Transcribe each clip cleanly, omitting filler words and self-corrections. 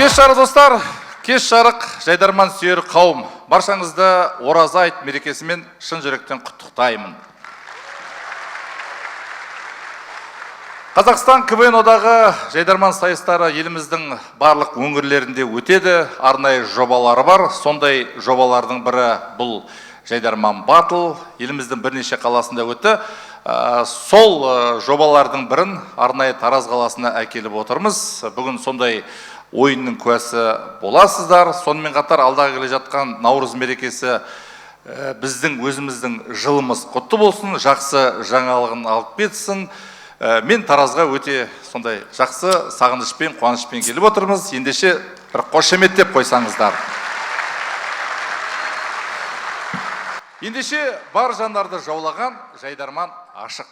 Кеш жарық достар, кеш жарық жайдарман сүйер қауым. Баршаңызды ораза айт мерекесімен шын жүректен құттықтаймын. Қазақстан КВН одағы жайдарман сайыстары еліміздің барлық өңірлерінде өтеді. Арнайы жобалары бар. Сондай жобалардың бірі бұл жайдарман батл. Еліміздің бірнеше қаласында өтті. Сол жобалардың бірін арнайы Тараз қаласына әкеліп отырмыз. Бүгін сондай ойынның куәсі боласыздар. Сонымен қатар алдағы келе жатқан Наурыз мерекесі біздің өзіміздің жылымыз құтты болсын, жақсы жаңалығын алып кетсін. Мен Таразға өте сондай жақсы сағынышпен, қуанышпен келіп отырмыз. Ендеше бір қошеметтеп қойсаңыздар. Ендеше бар жандарды жаулаған жайдарман ашық.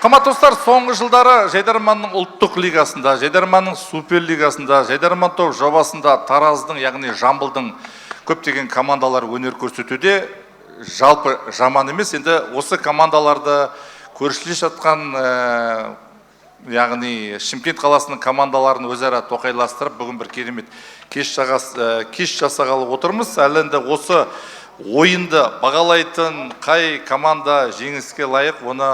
Қымбатты достар, соңғы жылдары жайдарманның ұлттық лигасында, жайдарманның суперлигасында, жайдарман топ жобасында Тараздың, яғни Жамбылдың көптеген командалар өнер көрсетуде. Жалпы жаман емес. Енді осы командаларды көршілес жатқан, яғни Шымкент қаласының командаларын өзара тоқайластырып, бүгін бір керемет кеш жасағалы отырмыз. Әлі енді осы ойынды бағалайтын қай команда жеңіске лайық, оны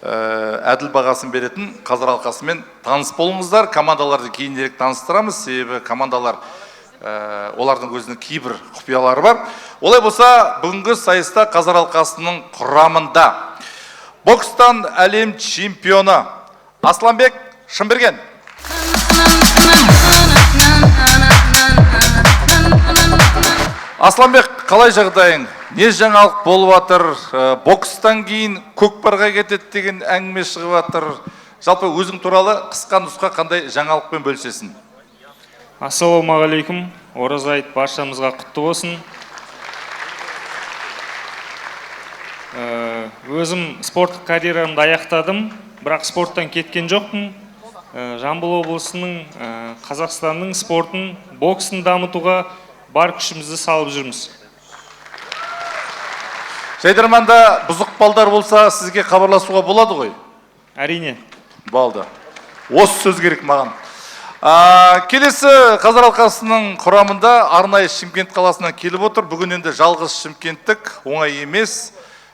әділ бағасын беретін қазір алқасымен таныс болыңыздар. Командаларды кейінірек таныстырамыз, себебі командалар олардың өзінің кейбір құпиялары бар. Олай болса, бүгінгі сайыста қазір алқасының құрамында бокстан әлем чемпионы Асланбек Шымберген, Асланбек, қалай жағдайың? Не жаңалық болып атыр? Бокстан кейін көкпарға кетеді деген әңгіме шығып атыр. Жалпы өзің туралы қысқа нұсқа қандай жаңалықпен бөлісесің? Ассалаумағалейкум. Ораза айт баршамызға құтты болсын. Өзім спорттық карьерамды аяқтадым, бірақ спорттан кеткен жоқпын. Жамбыл облысының, Қазақстанның спортын, боксын дамытуға бар күшімізді салып жүрміз. Жайдарманда бұзық балдар болса, сізге хабарласуға болады ғой? Әрине. Болды. Осы сөз керек маған. Келесі қазір алқасының құрамында арнайы Шымкент қаласынан келіп отыр. Бүгін енді жалғыз шымкенттік, оңай емес.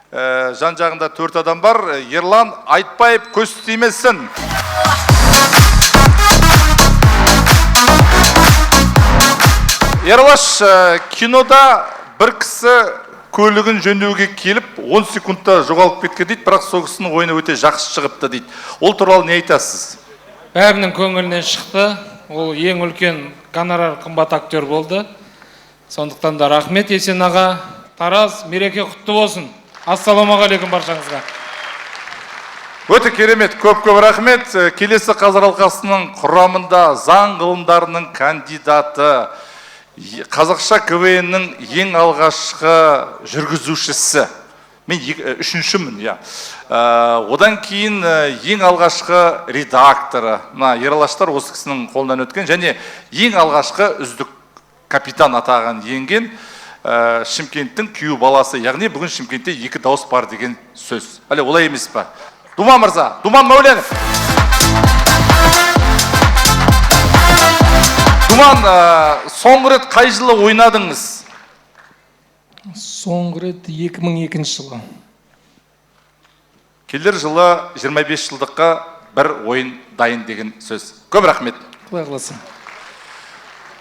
Жан жағында 4 адам бар. Ерлан Айтбаев көз тимесін. Ерлаш, кинода бір кісі көлігін жөндеуге келіп 10 секундта жоғалып кеткен дейді, бірақ сол кісінің ойыны өте жақсы шығыпты дейді. Ол туралы не айтасыз? Бәрінің көңілінен шықты. Ол ең үлкен гонорар қымбат актер болды. Сондықтан да рахмет Есен аға. Тараз, мереке құтты болсын. Ассалаумағалейкум баршаңызға. Өте керемет, көп рахмет. Келесі қазір алқасының құрамында заң ғылымдарының кандидаты, қазақша КВН-нің ең алғашқы жүргізушісі. Мен үшіншімін, я. Одан кейін ең алғашқы редакторы. Ералаштар осы кісінің қолынан өткен, және ең алғашқы үздік капитан атаған енген. Шымкенттің күйеу баласы, яғни бүгін Шымкентте 2 дауыс бар деген сөз. Әле олай емес па? Думан мырза, Думан Мәуленов. Думан, соңғы рет қай жылы ойнадыңыз? Соңғы рет 2002 жылы. Келер жылы 25 жылдыққа бір ойын дайын деген сөз. Көп рахмет. Құдай қаласа.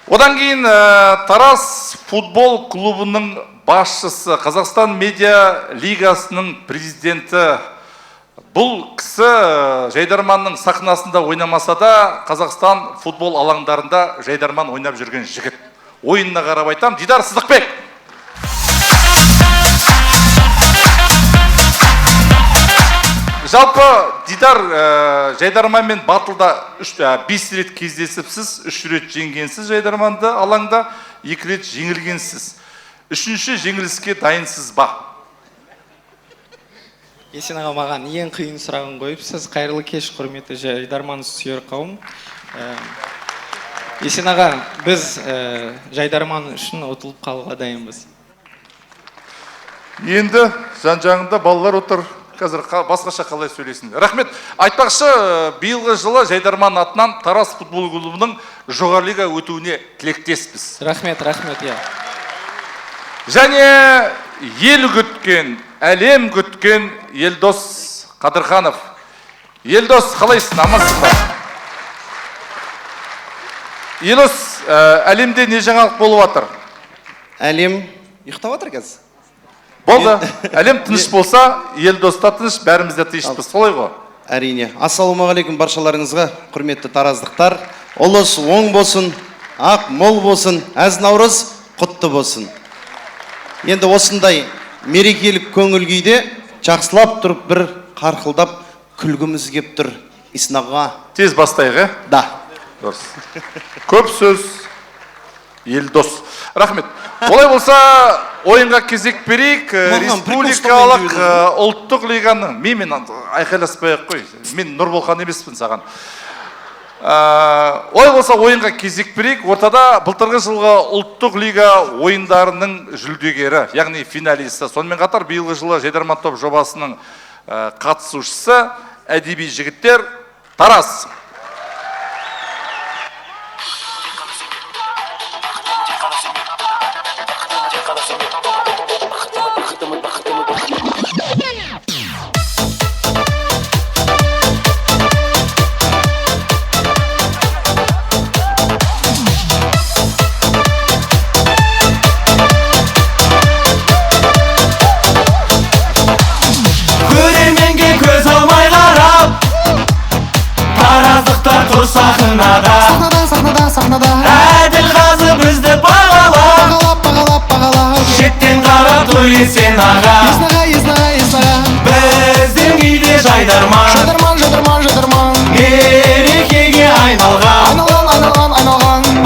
Одан кейін Тараз футбол клубының басшысы, Қазақстан медиа лигасының президенті. Бұл кісі Жайдарманның сахнасында ойнамаса да, Қазақстан футбол алаңдарында Жайдарман ойнап жүрген жігіт. Ойынына қарап айтам, Дидар Сыздықбек. Жалпы Дидар Жайдарман мен Батылда 5 рет кездесіпсіз, 3 рет жеңгенсіз Жайдарманды алаңда, 2 рет жеңілгенсіз. 3-ші жеңіліске дайынсыз ба? Есен аға, маған ең қиын сұрағын қойыпсыз. Қайырлы кеш, құрметті Жайдарман сүйер қауым. Есен аға, біз Жайдарман үшін ұтылып қалуға дайынбыз. Енді жан-жағында балалар отыр. Қазір басқаша қалай сөйлесін. Рахмет. Айтпақшы, биылғы жылы Жайдарман атынан Тараз футбол клубының жоғары лига өтуіне тілектеспіз. Рахмет, я. Және ел күткен, әлем күткен Елдос Қадырханов. Елдос, қалайсың, амансың ба? Елдос, әлемде не жаңалық болып жатыр? Әлем ұйықтап жатыр қазір. Болды. Әлем тыныш болса, Елдоста тыныш, бәрімізде тынышпыз. Солай ғой? Әрине. Ассалаумағалейкум баршаларыңызға, құрметті тараздықтар. Ұлыс оң болсын, ақ мол болсын, әз наурыз құтты болсын. Енді осындай мерекелік көңіл күйде жақсылап тұрып бір қарқылдап күлгіміз кеп тұр. Иснаға. Тез бастайық, Да. Дұрыс. Көп сөз Елдос. Рахмет. Олай болса, ойынға кезек берейік. Республикалық ұлттық лиганың. Мен айқайласпай қой. Мен Нұрболхан емеспін саған. Олай болса, ойынға кезек берейік. Ортада былтырғы жылғы ұлттық лига ойындарының жүлдегері, яғни финалисті. Сонымен қатар биылғы жылы Жайдарман топ жобасының қатысушысы әдеби жігіттер Тараз. Сахнада әділ қазы бізді бағалап шеттен қарап тұр Есен аға. Біздің үйде Жайдарман мерекеге айналған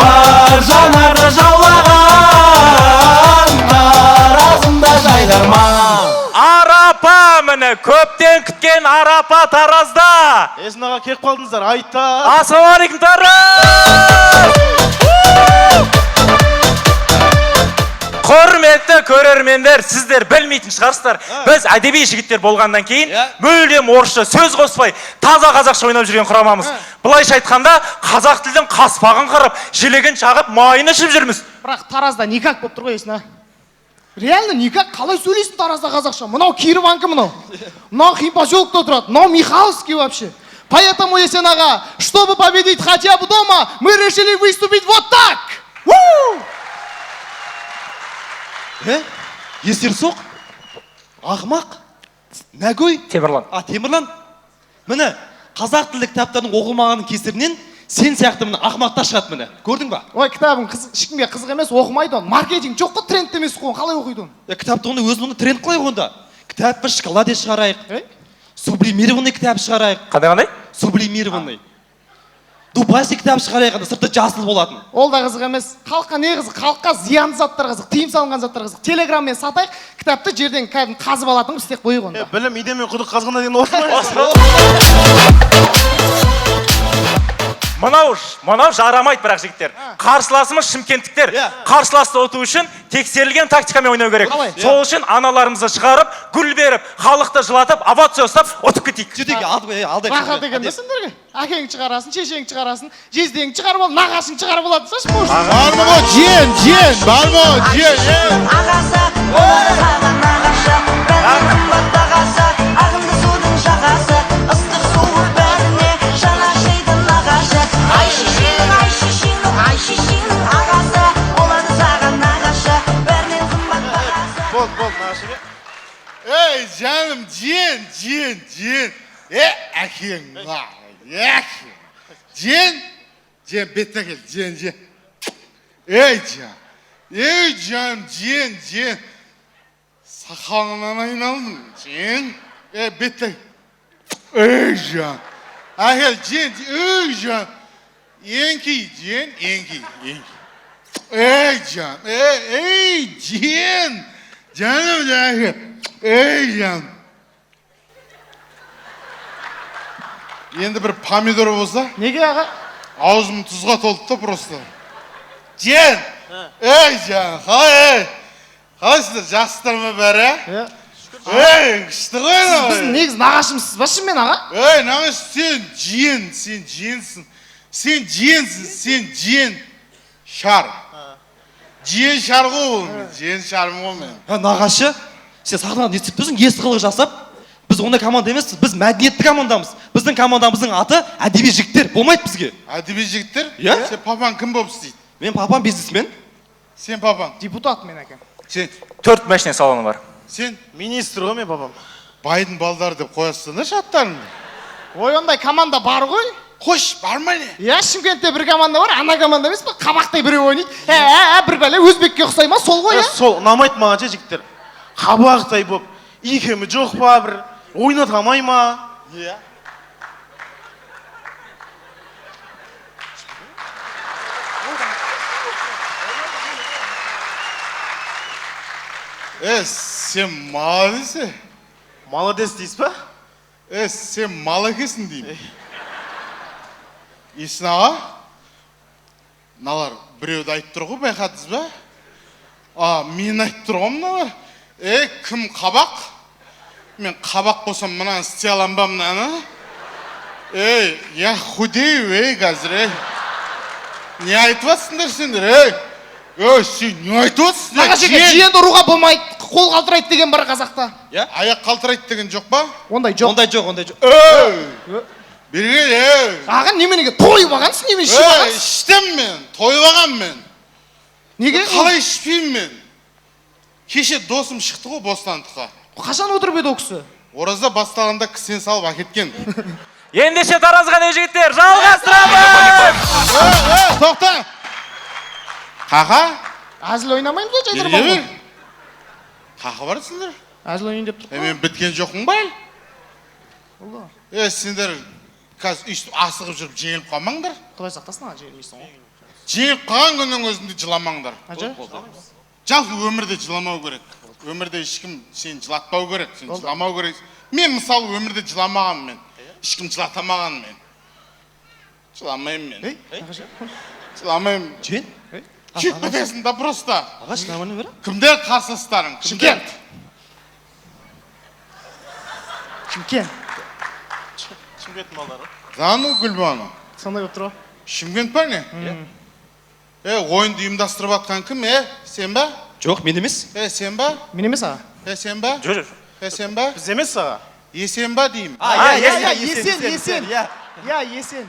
бар жанарды жаулаған Таразында Жайдарман. Арапа, міне көптен күткен Арапа Таразда. Есен аға, кеп қалдыңыздар, айта. Ассалаумағалейкум Тараз! Құрметті көрермендер, сіздер білмейтін шығарсыздар. Біз әдеби жігіттер болғаннан кейін мүлдем орысша сөз қоспай, таза қазақша ойнап жүрген құрамамыз. Бұлайша айтқанда, қазақ тілдің қаспағын қарап, желеген шағып, майын ішіп жүрміз. Бірақ Таразда никак болып тұр ғой, Есен аға. Реально никак, қалай сөйлейсің Таразда қазақша? Мынау Кированка мынау. Мынау Химпоселкте тұрады, мынау Михайловский вообще. Поэтому, Есен аға, чтобы победить хотя бы дома, мы решили выступить вот так. Есерсоқ? Ақмақ? Нәгөй? Темірлан. Темірлан? Міне, қазақ тілді кітаптардың оқылмағанның кесірінен сен сияқты міне ақмақтар шығады міне. Көрдің ба? Ой, кітабың ешкімге қызық емес, оқымайды оны. Маркетинг жоқ қой, тренд емес қой, қалай оқиды оны? Кітапты оны өзін тренд қылайық онда. Кітапты шоколаде шығарайық. Сублимированный кітап шығарайық. Қандай? Сублимированный. Дубайский кітап шығарайық, сырты жасыл болатын. Ол да қызық емес. Халыққа не қызық? Халыққа зиянды заттар қызық, тыйым салынған заттар қызық. Телеграммен сатайық, кітапты жерден қазып алатын істеп қойық онда. Білім идемен құдық қазғанда деген осы ма? мынау жарамайды бірақ жігіттер. Қарсыласымыз шымкенттіктер. Қарсыласты ұту үшін тексерілген тактикамен ойнау керек. Сол үшін аналарымызды шығарып, гүл беріп, халықты жылатып, овация ұстап, ұтып кетейік. Сөйтейік, алдай. Рахат деген де сендерге. Әкең шығарасын, шешең шығарасын, жездең шығарып ал, нағашың шығарып алады. Бармы ғой, жен, бармы, жен. Ағасы, олар саған нағашы, бәрінен қымбат бағасы, ағынды судың жағасы, ыстық суық бәріне жана жейді нағашы. Ай шешенің ағасы, олар саған нағашы, бәрінен қымбат бағасы. Бол, нағашы. Ей, жаным, жен. Әкең, жен, бетіне кел, жен. Ей, жаным, жен. Сақалынан айналдың, жен. Бетіне. Ей, жан. Әкел, жен. Ей, жан. Енки, жен. Ей, жан. Ей, жен. Жаным, әкел. Ей, жан. Енді бір помидор болса, Неге аға? аузым тұзға толды просто. Жен! Ей, жан, қалайсыздар, жақсыздар ма бәрі? Ей, күшті ғой. Біздің негіз нағашымсыз ба шынымен аға? Ей, нағаш, сен женсің. Сен жен шар. Жен шар ғой ол, жен шарым ғой мен. Нағашы, сен сахнадан не істеп тұрсың? Есті қылық жасап, біз ондай команда емеспіз, біз мәдениетті командамыз. Біздің командамыздың аты әдеби жігіттер. Болмайды бізге. Әдеби жігіттер? Иә? Сен папаң кім болып істейді? Мен папам бизнесмен. Сен папаң? Депутат мен әкем. Сен? 4 машина салоны бар. Сен? Министр ғой мен папам. Байдың балдары деп қоясыңдар шаттарыңды. Ой, ондай команда бар ғой. Қош, бармай не? Иә, Шымкентте бір команда бар, ана команда емес па? Қабақтай біреу ойнайды. Бір бәле өзбекке ұқсай ма? Сол ғой, иә? Сол ұнамайды маған жігіттер. Қабақтай боп, икемі жоқ па бір, ойнатамай ма? Иә. Сен молодец. Молодец дейсіз ба? Сен мал екесің деймін. Есін аға, мыналар біреуді айтып тұр ғой, байқадыңыз ба? Мен айтып тұр ғой мыналар. Кім қабақ? Мен қабақ болсам мынаны істей алам ба мынаны? Я худею, қазір, Не айтып жатсыңдар сендер, сен не айтып жатсың? Нағашеке, жиенді ұруға болмайды, қол қалтырайды деген бар қазақта. Аяқ қалтырайды деген жоқ па? Ондай жоқ. Ондай жоқ. Бергел, Аға, неменеге тойып ағансың, немен ішіп ағансың? іштім мен, тойып ағам мен. Неге? Қалай ішпеймін мен? Кеше досым шықты ғой бостандыққа. Қашан отырып еді о кісі? Ораза бастағанда кісен салып әкеткен. Ендеше таразға не жігіттер, жалғастырамыз! Тоқта! Қақа? Әзіл ойнамаймыз ғой, жайдар балға. Қақа барысыңдар? Әзіл ойнайын деп тұр. Мен біткен жоқпын ба? Сендер қазір үстіп асығып жүріп жеңіліп қалмаңдар. Құдай сақтасын, жеңілмейсің ғой. Жеңіліп қалған күннің өзінде жыламаңдар. Жалпы өмірде жыламау керек. Өмірде ешкім сен жылатпау керек, сен жыламау керек. Мен мысалы өмірде жыламаған мен. Ешкім жылатамаған мен. Жыламайым мен. Жыламайым. Жен? Кетпесін да просто. Ағаш, нормально бері? Кімдер қарсыластарың? Шымкент. Шымкент. Шымкент малдары. Зану Гүлбану. Сондай отыр. Шымкент па не? Ойынды ұйымдастырып атқан кім? Сен ба? Жоқ, мен емес. Сен ба? Мен емес аға. Сен ба? Жүр. Сен ба? Біз емес аға. Есен ба деймін? Есен. Я, есен.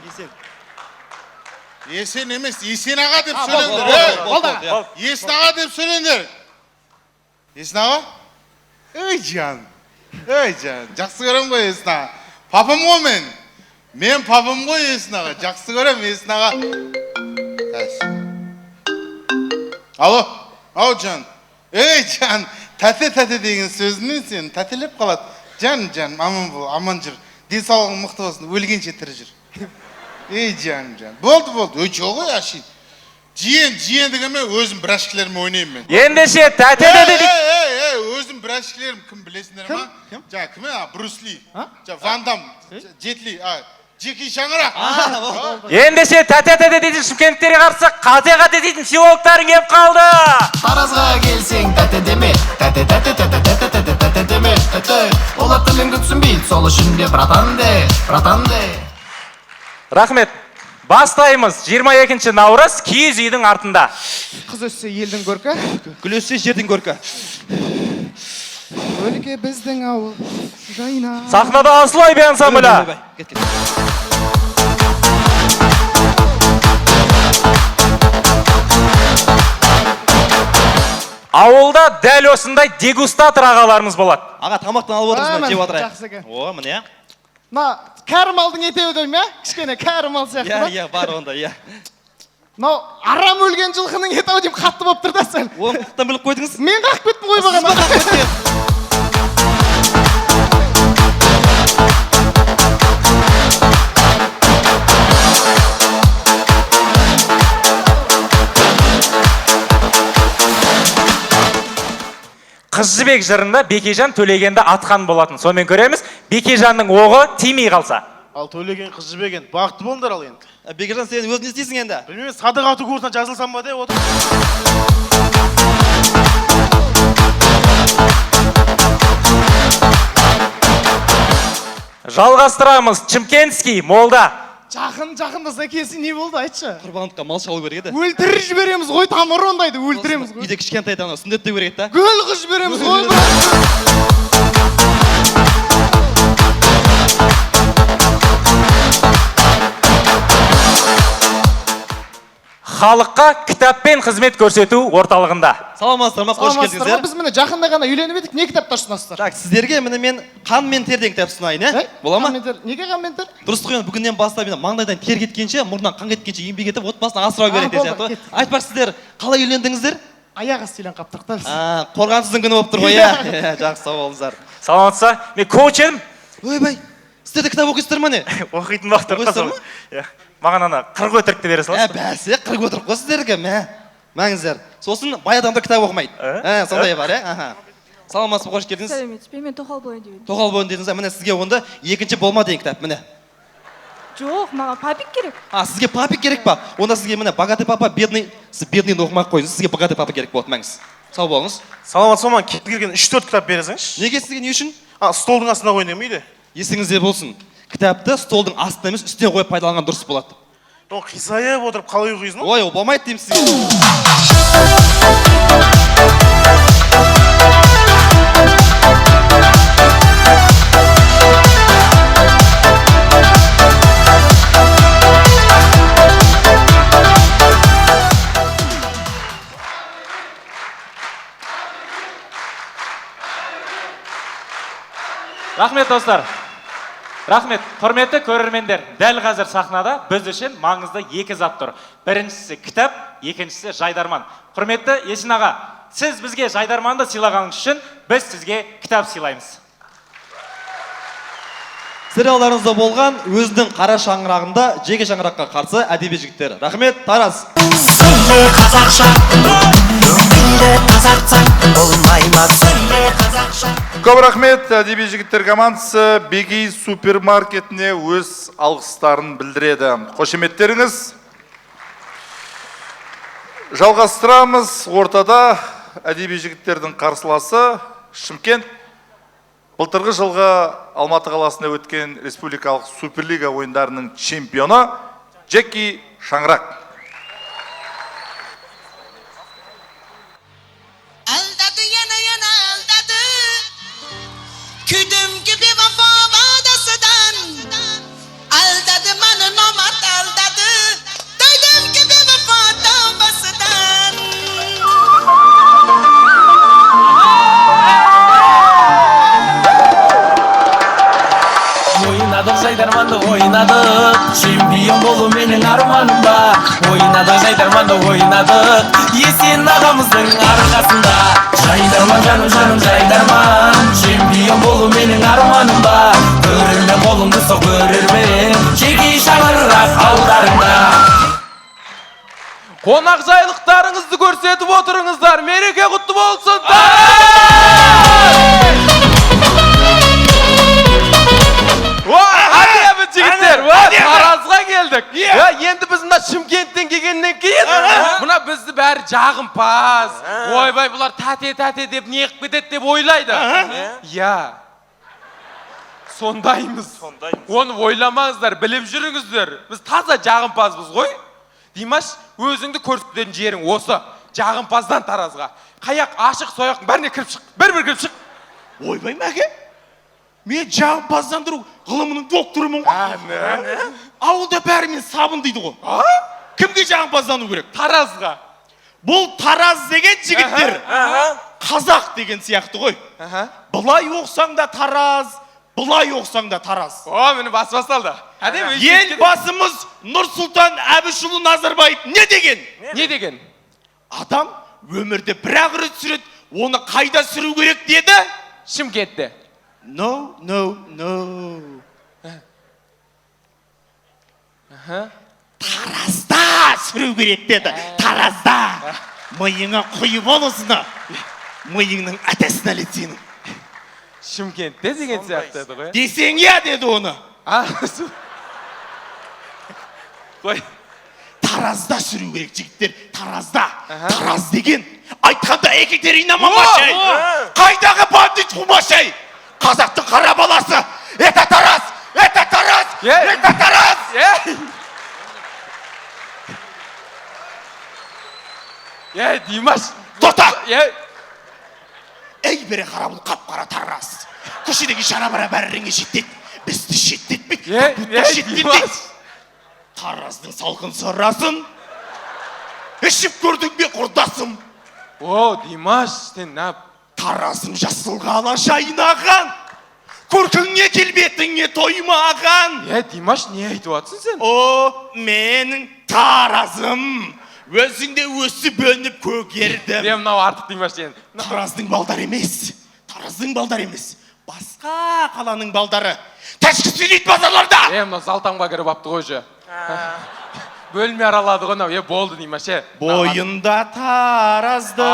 Есен емес, Есен аға деп сөйлеңдер. Есен аға деп сөйлеңдер. Есен аға? Жан. Жақсы көрем ғой Есен аға. Папам ғой мен. Мен папам ғой Есен аға. Жақсы көрем Есен аға. Ау жан. Жан. Тәте деген сөзінен сен тәтелеп қалады. Жан, аман бол, аман жүр. Денсаулығың мықты болсын, өлгенше тірі жүр. Жан. Болды. Жоқ ғой ашин. Жиен дегенмен өзім бір ашкілерім ойнайым мен. Ендеше тәте дедік. Өзім бір ашкілерім кім білесіңдер ма? Кім? Кім? Брус Ли. Ван Дам. Джет Ли. жеке шаңырақ. Ендеше тәте дейтін шымкенттерге қарсы қате дейтін филологтарың кеп қалды. Таразға келсең тәте деме, тәте деме, ол тіліңді түсінбейді, сол үшін де братан де. Рахмет. Бастаймыз. 22 наурыз киіз үйдің артында. Қыз өссе елдің көркі, Гүл өссе жердің көркі. өлке біздің ауыл жайна. Сахнада Асылай би ансамблі. Ауылда дәл осындай дегустатор ағаларымыз болады. Аға тамақтан алып отырсыз мына жеп отырайық. Жақсы екен. О, міне. Мына кәрі малдың етеуі деймін, иә? Кішкене кәрі мал сияқты. Иә, бар онда, иә. Мынау арам өлген жылқының еті ау деймін, қатты болып тұр да сәл. О, құттан біліп қойдыңыз. Мен қақып кеттім ғой бағана. Қыз жібек жырында Бекежан Төлегенді атқан болатын. Сонымен көреміз, Бекежанның оғы тимей қалса. Ал Төлеген қыз жібеген, бақытты болыңдар ал енді. Бекежан, сен өзің не істейсің енді? Білмеймін, садық ату курсына жазылсам ба деп отыр. Жалғастырамыз. Чымкентский молда. Жақында сәкесі не болды, айтшы. Құрбандыққа мал шалу керек еді. Өлтіріп жібереміз ғой, тамыр ондайды, өлтіреміз ғой. Үйде кішкентай ана сүндетті керек еді. Гүл қыз жібереміз ғой. Халыққа кітаппен қызмет көрсету орталығында. Саламатсыздар ма, қош келдіңіздер. Біз міне жақында ғана үйленіп едік, не кітаптар ұсынасыздар? Так, сіздерге міне мен қан мен тер деген кітап ұсынайын, ә? Бола ма? Неге қан мен тер? Дұрыс қой, бүгіннен бастап енді маңдайдан тер кеткенше, мұрнынан қан кеткенше еңбек етіп, отбасын асырау керек деген сияқты. Айтпақшы, сіздер қалай үйлендіңіздер? Аяқ астынан қаптық та біз. Қорғансыздың күні болып тұр ғой, иә? Жақсы, сау болыңыздар. Саламатсыздар. Мен коуч едім. Ойбай, сіздер де кітап оқисыздар ма не? Оқитын уақыт Оқисыздар ма? Маған ана 40 өтірікті бере саласыз. Бәсе, 40 өтірік қой сіздерге, мәңіздер. Сосын бай адамдар кітап оқымайды. Сондай бар, ә? Саламатсыз, қош келдіңіз. Сәлеметсіз, мен тоқал болайын деп едім. Тоқал болайын дедіңіз, міне сізге онда екінші болма деген кітап, міне. Жоқ, маған папик керек. Сізге папик керек па? Онда сізге міне богатый папа, бедный, сіз бедныйды оқымай қойыңыз, сізге богатый папа керек болады, мәңіз. Сау болыңыз. Саламатсыз ма, келген 3-4 кітап бересіңізші. Неге сізге не үшін? Столдың астына қойын деймін үйде. Есіңізде болсын. Кітапты столдың астына емес, үстіне қойып пайдаланған дұрыс болады. Қисайып отырып қалай оқисың? Ой, ол болмайды деймін сізге. Рахмет достар. Рахмет, құрметті көрермендер. Дәл қазір сахнада біз үшін маңызды екі зат тұр. Біріншісі кітап, екіншісі жайдарман. Құрметті Есін аға, сіз бізге жайдарманды сыйлағаныңыз үшін біз сізге кітап сыйлаймыз. Сериалдарыңызда болған өзінің қара шаңырағында жеке шаңыраққа қарсы әдеби жігіттер. Рахмет, Тараз. Көп рахмет, әдеби жігіттер командасы Бегей супермаркетіне өз алғыстарын білдіреді. Қошеметтеріңіз. Жалғастырамыз. Ортада әдеби жігіттердің қарсыласы Шымкент. Былтырғы жылғы Алматы қаласында өткен республикалық суперлига ойындарының чемпионы Джеки Шаңырақ. Aldadı yana aldadı, küdüm gibi vefa vadasıdan. Aldadı bana nomad aldadı, duydum gibi vefa tavbasıdan. Oynadık Jaydarman'da oynadık, şampiyon bolu benim armanım var. Oynadık Jaydarman'da oynadık, Yesin ağamızın arkasında. Jaydarman canım canım Jaydarman, şampiyon bolu benim armanım var. Görürme kolumdu sok görürme, Jeki Şаңырақ алдарында. Қонақжайлықтарыңызды көрсетіп отырыңыздар, мереке құтты болсын. Әдемі жігіттер, жағымпаз. Ойбай, бұлар тәте деп не қып кетеді деп ойлайды. Иә. Сондаймыз. Оны ойламаңыздар, біліп жүріңіздер. Біз таза жағымпазбыз ғой. Димаш, өзіңді көрсететін жерің осы. Жағымпаздан Таразға. Қаяқ ашық сояқтың бәріне кіріп шық. Бір кіріп шық. Ойбай мәке, мен жағымпаздандыру ғылымының докторымын ғой. Ауылда бәрі мен сабын дейді ғой. Кімге жағымпаздану керек? Таразға. Бұл Тараз деген жігіттер қазақ деген сияқты ғой. Бұлай оқсаң да Тараз, бұлай оқсаң да Тараз. Мені басалды. Ел басымыз Нұрсұлтан Әбішұлы Назарбаев не деген? Не деген? Адам өмірде бір-ақ рет сүреді, оны қайда сүру керек деді? Шымкентте. No. Таразда сүру керек деді. Таразда. Миыңа құйып ал осыны. Миыңның әтесін әлет сенің. Шымкентте деген сияқты еді ғой. Десең я деді оны. Қой. Таразда сүру керек жігіттер. Таразда. Тараз деген. Айтқанда Екатерина Мамашай. Қайдағы бандит Хумашай. Қазақтың қара баласы. Это Тараз. Это Тараз. Это Тараз. Димаш. Тоқта. Ей бере қара бұл қап-қара Тараз. Көшедегі шара-бара бәріріңе шеттет. Бізді шеттетпек. Тараздың салқын сырасын. Ішіп көрдің бе құрдасым. О, Димаш, сен нап? Таразым жасылға ала жайнаған. Көркіңе келбетіңе тоймаған. Димаш, не айтып атсың сен? О, менің Таразым. Өзіңде өсіп өніп көгердім. Мынау артық Димаш сен. Тараздың балдар емес. Тараздың балдар емес. Басқа қаланың балдары. Тәшкі сөйлейді базарларда. Мынау Залтанға кіріп апты ғой же. Бөлме аралады ғой, мынау. Болды Димаш. Бойында Тараздың.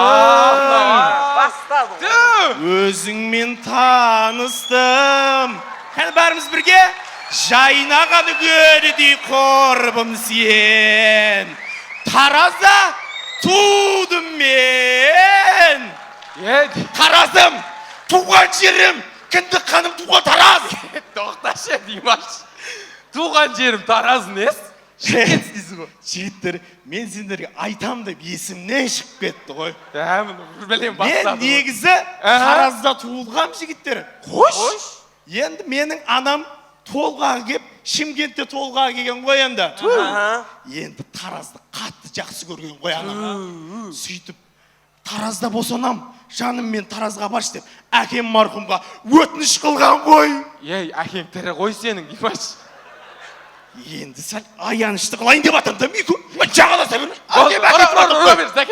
Өзіңмен таныстым. Қане бәріміз бірге? Жайнаған көрдей қорбым сен. Таразда тудым мен. Таразым, туған жерім, кіндік қаным туған Тараз. Тоқташы, Димаш. Туған жерім Тараз нес? Жігіттер, мен сендерге айтам деп есімнен шығып кетті ғой. Мен негізі Таразда туылғам жігіттер. Қош? Енді менің анам толғаға кеп, Шымкентте толғаға келген ғой енді. Енді Таразды қатты жақсы көрген ғой анам. Сөйтіп, Таразда босанам, жаным мен Таразға баршы деп, әкем марқұмға өтініш қылған ғой. Әкем тірі ғой сенің, Димаш. Енді сәл аянышты қылайын деп атам да, Мику. Жағаласа бермей.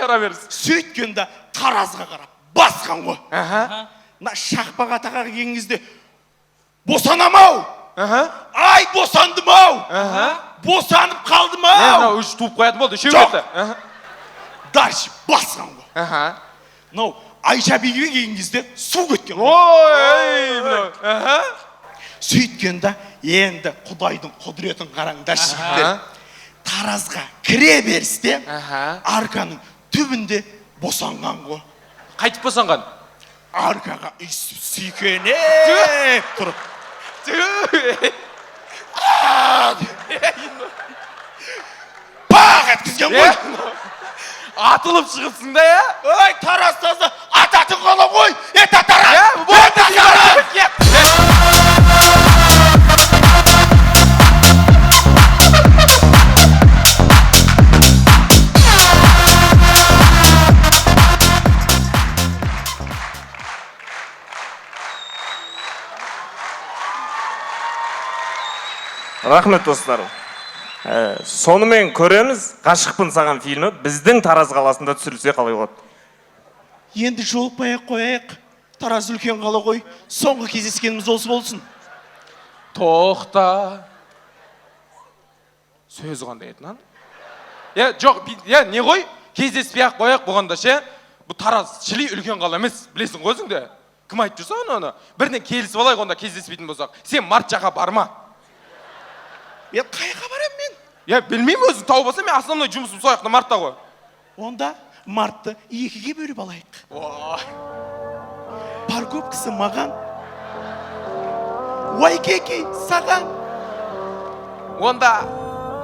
Ұра беріз. Сөйткенде Таразға қарап басқан ғой. Шақпақ атаға келген кезде босанам-ау. Ай, босандым-ау. Босанып қалдым-ау. Үш туып қоятын болды, үшеу кетті. Дальше басқан ғой. Нау, Айша бегіге келген кезде су кеткен ғой. Сөйткенде енді Құдайдың құдіретін қараңдар жігіттер. Таразға кіре берісте арканың түбінде босанған ғой. Қайтып босанған? Аркаға үйсіп сүйкенеп тұрып. Бақ еткізген ғой. Атылып шығыпсың да, я? Ой, Тараз тазы ататын қолы ғой. Это Тараз! Это Тараз! Рахмет достар. Сонымен көреміз, Ғашықпын саған фильмі біздің Тараз қаласында түсірілсе қалай болады? Енді жолықпай-ақ қояйық. Тараз үлкен қала ғой. Соңғы кездескеніміз осы болсын. Тоқта. Сөз қандай еді, нан? Жоқ, не ғой? Кездеспей-ақ қояйық бұғанда ше. Бұл Тараз шілей үлкен қала емес, білесің ғой өзіңде. Кім айтып жүрсі оны? Бірінен келісіп алайық, онда кездеспейтін болсақ. Сен март жаққа барма. Қайға барам мен? Білмеймін өзің тауып алса, мен основной жұмысым сояқта мартта ғой. Онда мартты 2-ге бөліп алайық. Парковкасы маған, Уайкеки саған. Онда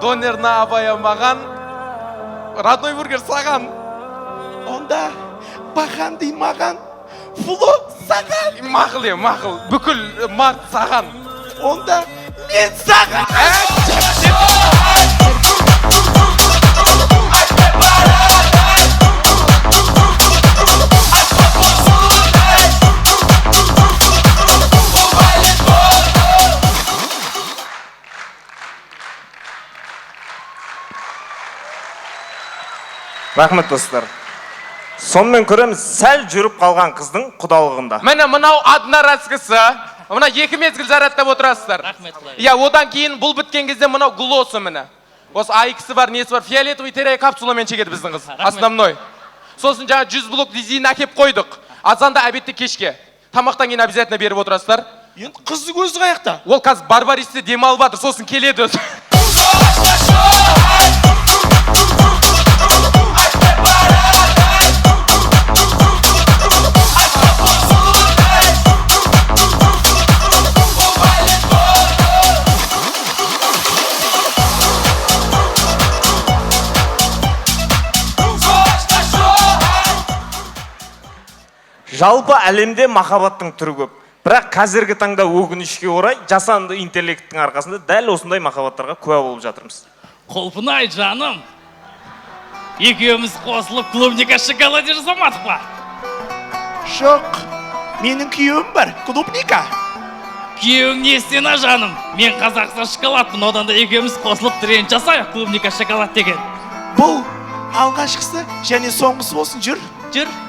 донерна абая маған, родной бургер саған. Онда Баханди маған, Фло саған. Мақыл, бүкіл март саған. Онда мен саған. Рахмет достар. Сонымен көреміз сәл жүріп қалған қыздың құдалығында. Міне мынау адына раскысы. Мына 2 мезгіл зарядтап отырасыздар. Иә, одан кейін бұл біткен кезде мынау глоссы міне. Осы айкысы бар, несі бар, фиолетовый терей капсуламен чегеді біздің қыз. Основной. Сосын жаңа 100 блок дизайн әкеп қойдық. Азанда әбетті кешке. Тамақтан кейін обязательно беріп отырасыздар. Енді қызды көзі қаяқта? Ол қазір барбаристе демалып жатыр, сосын келеді. Жалпы әлемде махаббаттың түрі көп. Бірақ қазіргі таңда өкінішке орай жасанды интеллекттің арқасында дәл осындай махаббаттарға куә болып жатырмыз. Құлпынай жаным, екеуміз қосылып клубника шоколаде жасамадық па? Жоқ, менің күйеуім бар, клубника. Күйеуің не істена жаным? Мен қазақстан шоколадпын, одан да екеуміз қосылып тренд жасайық клубника шоколад деген. Бұл алғашқысы және соңғысы болсын, жүр.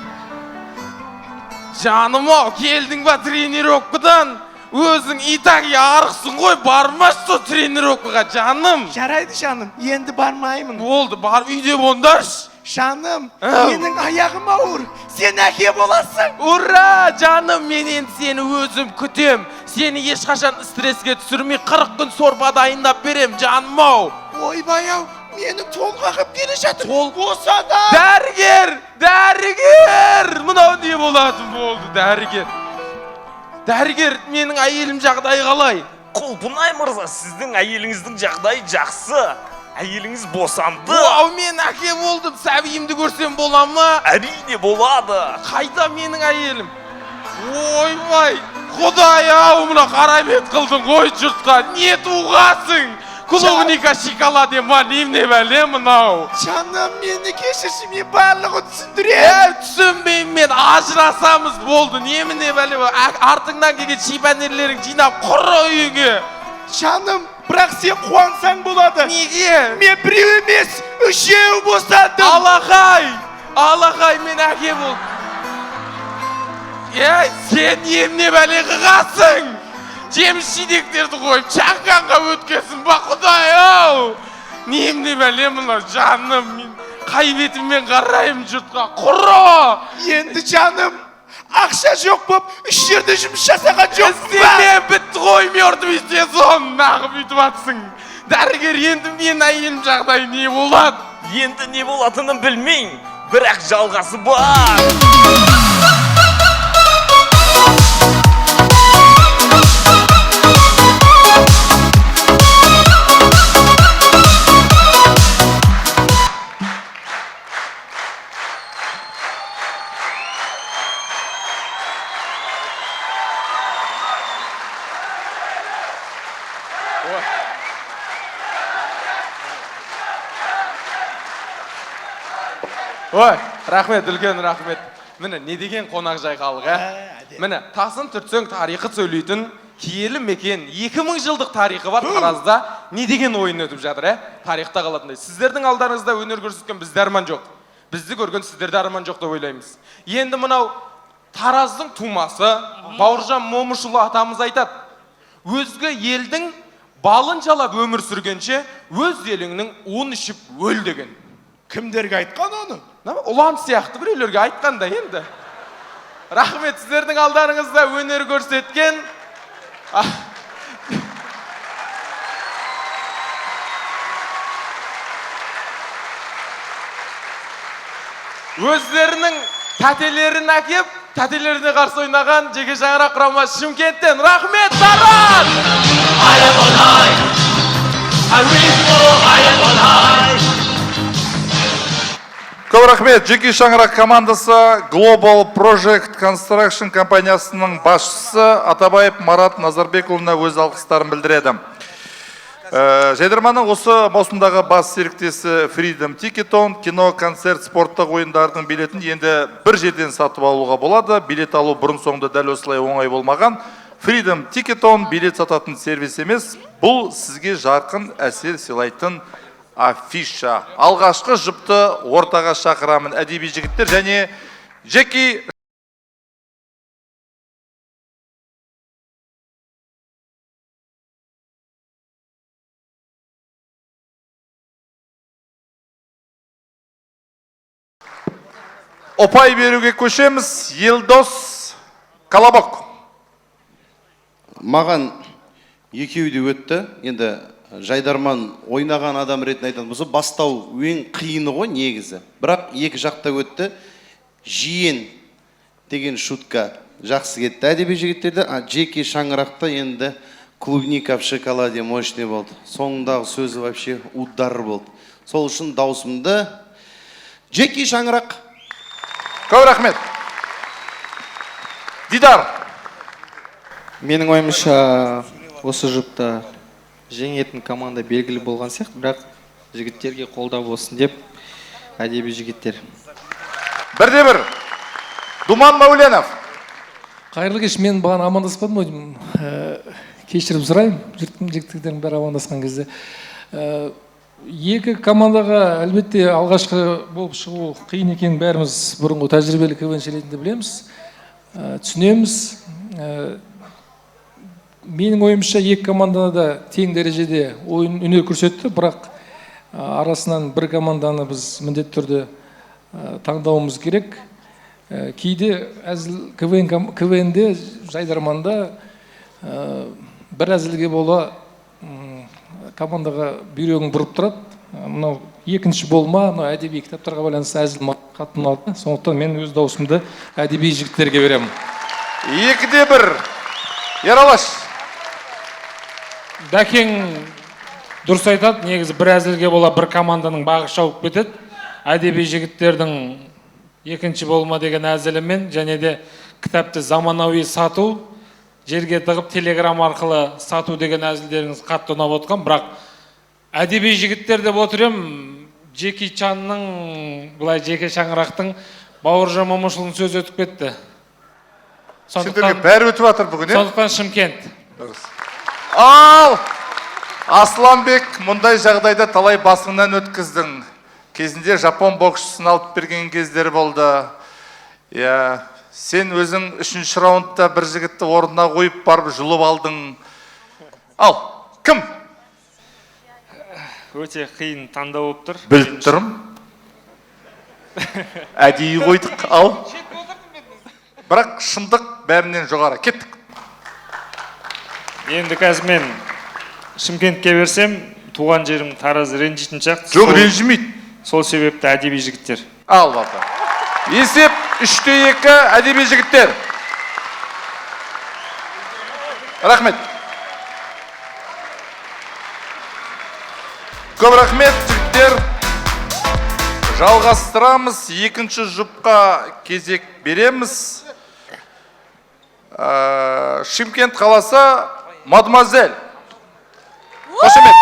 Жаным ау, келдің ба тренировкадан? Өзің итаги арықсың ғой, барма что тренировкаға, жаным. Жарайды жаным, енді бармаймын. Болды, бар үйде болыңдаршы. Жаным, менің аяғым ауыр, сен әке боласың. Ура, жаным, мен енді сені өзім күтем. Сені ешқашан стресске түсірмей 40 күн сорпа дайындап берем, жаным ау. Ойбай ау, менің толғағып келе жатыр. Болса да. Дәрігер! Мынау не болатын болды, дәрігер. Дәрігер, менің әйелім жағдайы қалай? Құлпынай мырза, сіздің әйеліңіздің жағдайы жақсы. Әйеліңіз босанды. Вау, мен әке болдым, сәбиімді көрсем бола ма? Әрине болады. Қайда менің әйелім? Ойбай, Құдай ау, мына қарамет қылдың ғой жұртқа. Не туғасың? Клубника шоколаде ма, немене бәле мынау? Жаным, мені кешірші, мен барлығы түсіндірем. Түсінбеймін мен, ажырасамыз болды, немене бәле? Артыңнан келген шипанерлерің жинап құры үйге. Жаным, бірақ сен қуансаң болады. Неге? Мен біреу емес, 3 босандым. Алақай, мен әке болдым. Сен немене бәле қығасың? Жеміс жидектерді қойып, чаққанға өткесін ба, Құдай ау! Немене бәле мына жаным, мен қай бетіммен қарайым жұртқа, құры! Енді жаным, ақша жоқ боп, 3 жерде жұмыс жасаған жоқ ба? Істеме, бітті ғой, мертвый сезон, нағып үйтіп атсың. Дәрігер, енді мен әйелім жағдай не болады? Енді не болатынын білмейін, бірақ жалғасы бар. Ой, рахмет, үлкен рахмет. Міне, не деген қонақ жай халық, Міне, тасын түртсең тарихы сөйлейтін киелі мекен 2000 жылдық тарихы бар Таразда не деген ойын өтіп жатыр, тарихта қалатындай. Сіздердің алдарыңызда өнер көрсеткен бізде арман жоқ. Бізді көрген сіздерде арман жоқ деп ойлаймыз. Енді мынау Тараздың тумасы Бауыржан Момышұлы атамыз айтады. Өзге елдің балын жалап өмір сүргенше, өз еліңнің уын ішіп өл деген. Кімдерге айтқан оны? Ұлан сияқты біреулерге айтқанда енді. Рахмет, сіздердің алдарыңызда өнер көрсеткен. өздерінің тәтелерін әкеп, тәтелеріне қарсы ойнаған жеке шаңырақ құрамы Шымкенттен. Рахмет, Тараз! Көп рахмет. Жеке шаңырақ командасы Global Project Construction компаниясының басшысы Атабаев Марат Назарбекұлына өз алғыстарын білдіреді. Жайдарманның осы маусымдағы бас серіктесі Freedom Ticketon кино, концерт, спорттық ойындардың билетін енді бір жерден сатып алуға болады. Билет алу бұрын соңды дәл осылай оңай болмаған. Freedom Ticketon билет сататын сервис емес, бұл сізге жарқын әсер сыйлайтын афиша. Алғашқы жұпты ортаға шақырамын. Әдеби жігіттер және Жеки Опай беруге көшеміз. Елдос Колобок. Маған екеуі де өтті. Енді Жайдарман ойнаған адам ретінде айтатын болса, бастау ең қиыны ғой негізі. Бірақ екі жақта өтті. Жиен деген шутка жақсы кетті әдеби жігіттерді. Жеке шаңырақта енді клубника в шоколаде мощный болды. Соңындағы сөзі вообще удар болды. Сол үшін даусымды Жеке шаңырақ. Көп рахмет. Дидар. Менің ойымша осы жұпта жеңетін команда белгілі болған сияқты, бірақ жігіттерге қолдау болсын деп әдеби жігіттер. Бірде бір. Думан Мәуленов. Қайырлы кеш, мен бағана амандаспадым ғой. Кешірім сұрайым, жігіттердің бәрі амандасқан кезде. Екі командаға әлбетте алғашқы болып шығу қиын екенін бәріміз бұрынғы тәжірибелі КВН-ші ретінде білеміз, түсінеміз. Менің ойымша екі команданы да тең дәрежеде ойын өнер көрсетті, бірақ арасынан бір команданы біз міндетті түрде таңдауымыз керек. Кейде КВН-де, Жайдарманда бір әзілге бола командаға бүйрегін бұрып тұрады. Мынау екінші болма, әдеби кітаптарға байланысты әзіл қатты ұнады. Сондықтан мен өз даусымды әдеби жігіттерге беремін. 2-1. Ералаш. Дәкең дұрыс айтады, негізі бір әзілге бола бір команданың бағы шауып кетеді. Әдеби жігіттердің екінші болма деген әзілімен және де кітапты заманауи сату, жерге тығып телеграм арқылы сату деген әзілдеріңіз қатты ұнап отқан, бірақ әдеби жігіттер деп отырым, Жеки Чанның, бұлай жеке шаңырақтың Бауыржан Момышұлының сөзі өтіп кетті. Бәрі өтіп жатыр бүгін, сондықтан Шымкент. Ал! Асланбек, мұндай жағдайда талай басыңнан өткіздің. Кезінде Жапон боксшысын алып берген кездері болды. Сен өзің 3-ші раундта бір жігітті орнына қойып барып жұлып алдың. Ал, кім? Өте қиын таңдау болып тұр. Біліп тұрым. Әдейі қойдық, ал. Бірақ шындық бәрінен жоғары. Кеттік. Енді қазір мен Шымкентке берсем, туған жерім Тараз ренжитін шақты. Жоқ, ренжімейді. Сол себепті әдеби жігіттер. Ал, бата. Есеп 3-2 әдеби жігіттер. Рахмет. Көп рахмет, жігіттер. Жалғастырамыз. Екінші жұпқа кезек береміз. Шымкент қаласы Мадемуазель. Қошемет.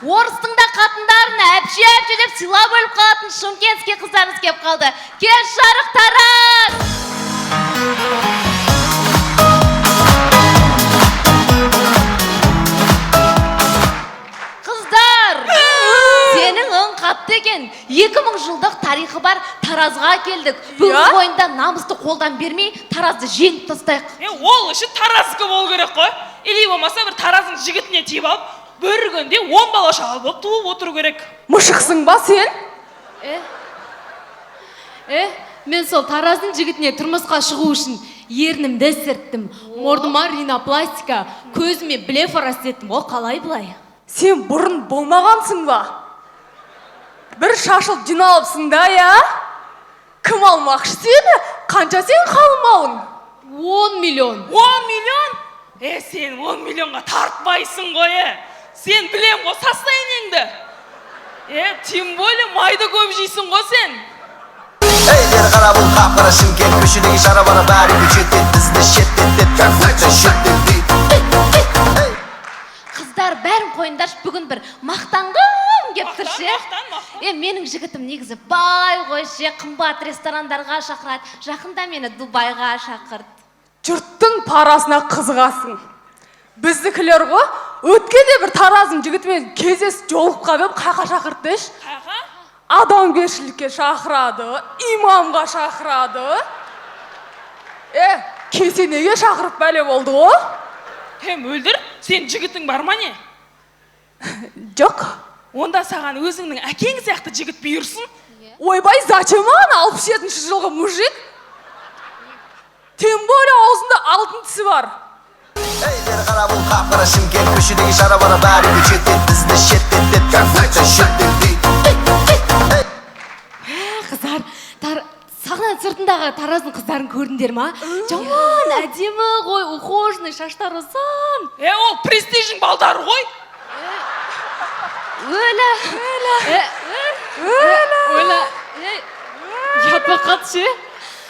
Орыстың да қатындарына әпше деп сыйла бөліп қалатын шымкентский қыздарымыз кеп қалды. Кеш жарық Тараз! Қыздар! Сенің ың қатты екен. 2000 жылдық тарихы бар Таразға келдік. Бүгін ойында намысты қолдан бермей, Таразды жеңіп тастайық. Ол үшін Тараздікі болу керек қой. Или болмаса бір Тараздың жігітіне тиіп алып, бір күнде 10 бала шағалы болып туып отыру керек. Мұшықсың ба сен? Мен сол Тараздың жігітіне тұрмысқа шығу үшін ернімді сірттім, мордыма ринопластика, көзіме блефорас еттім. Ол қалай бұлай? Сен бұрын болмағансың ба? Бір шашылып жиналыпсың да, Кім алмақшы сені? Қанша сен қалмауың? 10 миллион. 10 миллион? Сен 10 миллионға тартпайсың ғой, Сен білем ғой состояниеңді. Тем более майды көп жейсің ғой сен. Бері қара бұл қап-қара Шымкент көшедегі шара бара бәрі бүчеттет бізді шеттеттет конфетті шеттеттет. Қыздар бәрін қойындаршы, бүгін бір мақтанғым кеп тұршы. Менің жігітім негізі бай қойшы, қымбат ресторандарға шақырады. Жақында мені Дубайға шақырды. Жұрттың парасына қызығасың. Біздікілер ғой, өткенде бір Тараздың жігітімен кездесіп жолығып қалып қайқа шақырды. Адамгершілікке шақырады, имамға шақырады. Кесенеге шақырып бәле болды ғой. Мөлдір, сен жігітің бар ма не? Жоқ. Онда саған өзіңнің әкең сияқты жігіт бұйырсын? Ойбай, зачем маған 67-ші жылғы мужик? Тем более аузында алтын тісі бар. Бері қара бұл қап-қара Шымкент көшедегі шара бара бәрі бүчеттет бізді шеттеттет конфетті шеттеттет. Қыздар, сағынан сыртындағы Тараздың қыздарын көрдіңдер ма? Жаман, әдемі ғой, ухожный, шаштар ұзын. Ол престиждің балдары ғой. Өля. Ятпа қатшы.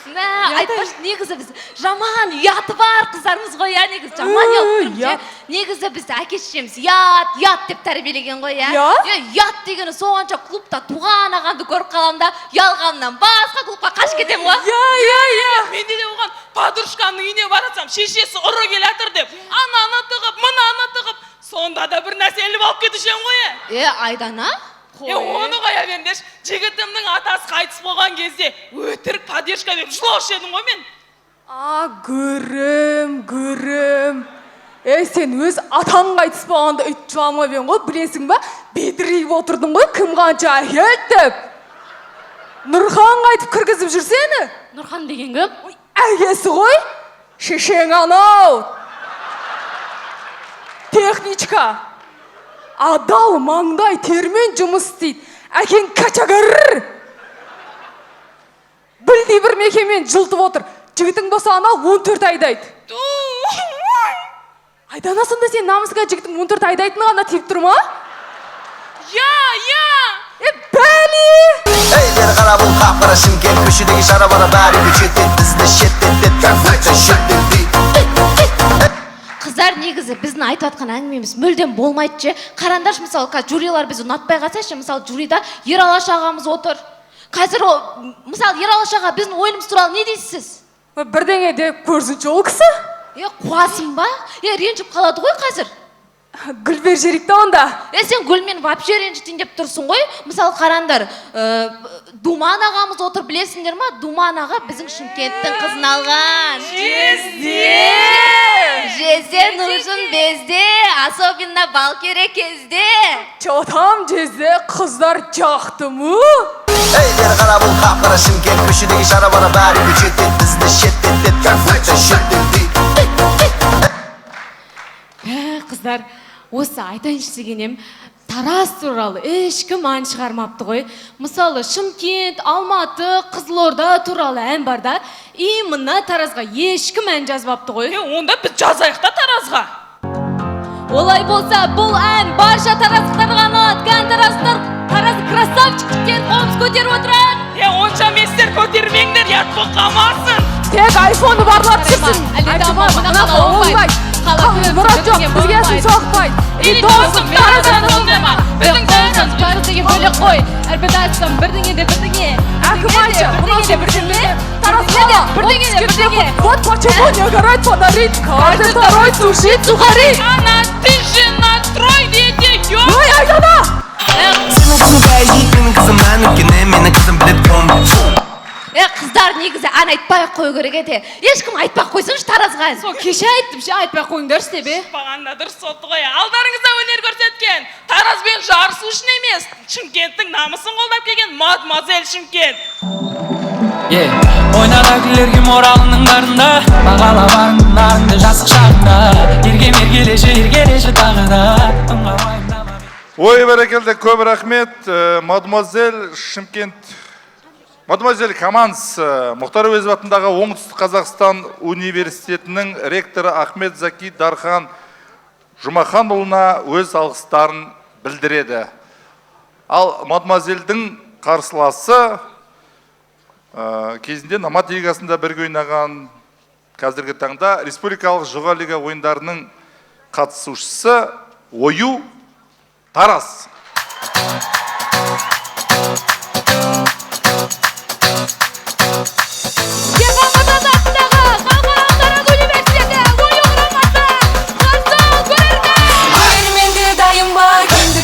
Айтпашы, негізі біз жаман ұяты бар қыздарымыз ғой, негізі жаман ұят. Негізі біз әке-шешеміз ят деп тәрбиелеген ғой, Ят дегені соғанша клубта туған ағанды көріп қалам да, ұялғанымнан басқа клубқа қаш кетем ғой. Менде де оған подружкамның үйіне барасам, шешесі ұры келатыр деп, ананы тығып, мынаны тығып, сонда да бір нәрсе іліп алып кетішем ғой. Айдана? Оны қоя беріңдерші, жігітімнің атасы қайтыс болған кезде өтірік поддержка беріп жылаушы едім ғой мен. Көрім. Сен өз атаң қайтыс болғанда үйтіп жыламай бен ғой, білесің ба? Бедірейіп отырдың ғой, кім қанша әкелтіп. Нұрхан қайтып кіргізіп жүрсені? Нұрхан деген кім? Әкесі ғой, шешең анау. Техничка. Адал маңдай термен жұмыс істейді. Әкең качагыр. Білдей бір мекемен жылтып отыр. Жігітің болса анау 14 айдайды. Айдана, сонда сен намысыңа жігітің 14 айдайтыны ғана тиіп тұр ма? Бәлі! Бері қара бұл қап-қара Шымкент көшедегі шара бара бәрі бүчеттет бізді шеттеттет конфетті шеттеттет. Қыздар, негізі біздің айтып атқан әңгімеміз мүлдем болмайды. Қарандаршы, мысалы, жюрилар біз ұнатпай қалсайшы, мысалы, жюрида Ералаш ағамыз отыр. Қазір мысалы, Ералаш аға біздің ойынымыз туралы не дейсіз? Бірдеңе деп көрсінші ол кісі? Қуасың ба? Ренжіп қалады ғой қазір. Гүлбер жерікті онда. Сен гүлмен вообще ренжітін деп тұрсың ғой. Мысалы, қарандар, Думан ағамыз отыр, білесіңдер ма? Думан аға біздің Шымкенттің қызын алған. Жезде нужен безде, особенно бал керек кезде. Чотам жезде қыздар жақты мұ? Бері қара бұл қап-қара Шымкент көшедегі шара бара бәрі бүчеттет бізді шеттеттет конфетті шеттеттет. Қыздар, осы айтайыншы дегенем, Тараз туралы ешкім ән шығармапты ғой. Мысалы, Шымкент, Алматы, Қызылорда туралы ән бар да, мына Таразға ешкім ән жазбапты ғой. Онда біз жазайық та Таразға. Олай болса, бұл ән барша тараздықтарға ұнатқан Тараз красавчик екен, қолымыз көтеріп отырайық. Онша местер көтермеңдер, ят болып қалмасын. Тек айфонды барлап түсірсін. Мына оңбайды. Мұрат жоқ, бізгесін соқпайды. Досым, Тараздан оңдама. Біздің Тараз деген бөлек қой. Әрбет айтсам, бірдеңе де бірдеңе. Әкім айтшы, бірдеңе де бірдеңе. Таразға, бірдеңе де бірдеңе. Вот почему не горит фонарит. Каждый второй сушит сухари. Ты же настрой, дети, ё! Ой, Айдана! Сенің қызың бәйгейт, менің қызым ән өткені, менің қызым білет кім. қыздар негізі ән айтпай ақ қою керек еді. Ешкім айтпай ақ қойсыншы таразға. Сол кеше айттым ше, айтпай ақ қойыңдаршы деп. Шықпағанда дұрыс болды ғой. Алдарыңызда өнер көрсеткен, таразбен жарысу үшін емес, Шымкенттің намысын қолдап келген мадемуазель Шымкент. Ойнада күлерге моралының барында, бағала барыңның нарыңды жасық шағында, ергелеші тағы да. Ой, бәрекелді, көп рахмет. Мадемуазель Шымкент, мадемуазель Каманс, Мұхтар Әуезов атындағы Оңтүстік Қазақстан университетінің ректоры Ахмет Заки Дархан Жұмаханұлына өз алғыстарын білдіреді. Ал мадемуазельдің қарсыласы кезінде Номад лигасында бірге ойнаған, қазіргі таңда республикалық жоғары лига ойындарының қатысушысы Ою Тарас.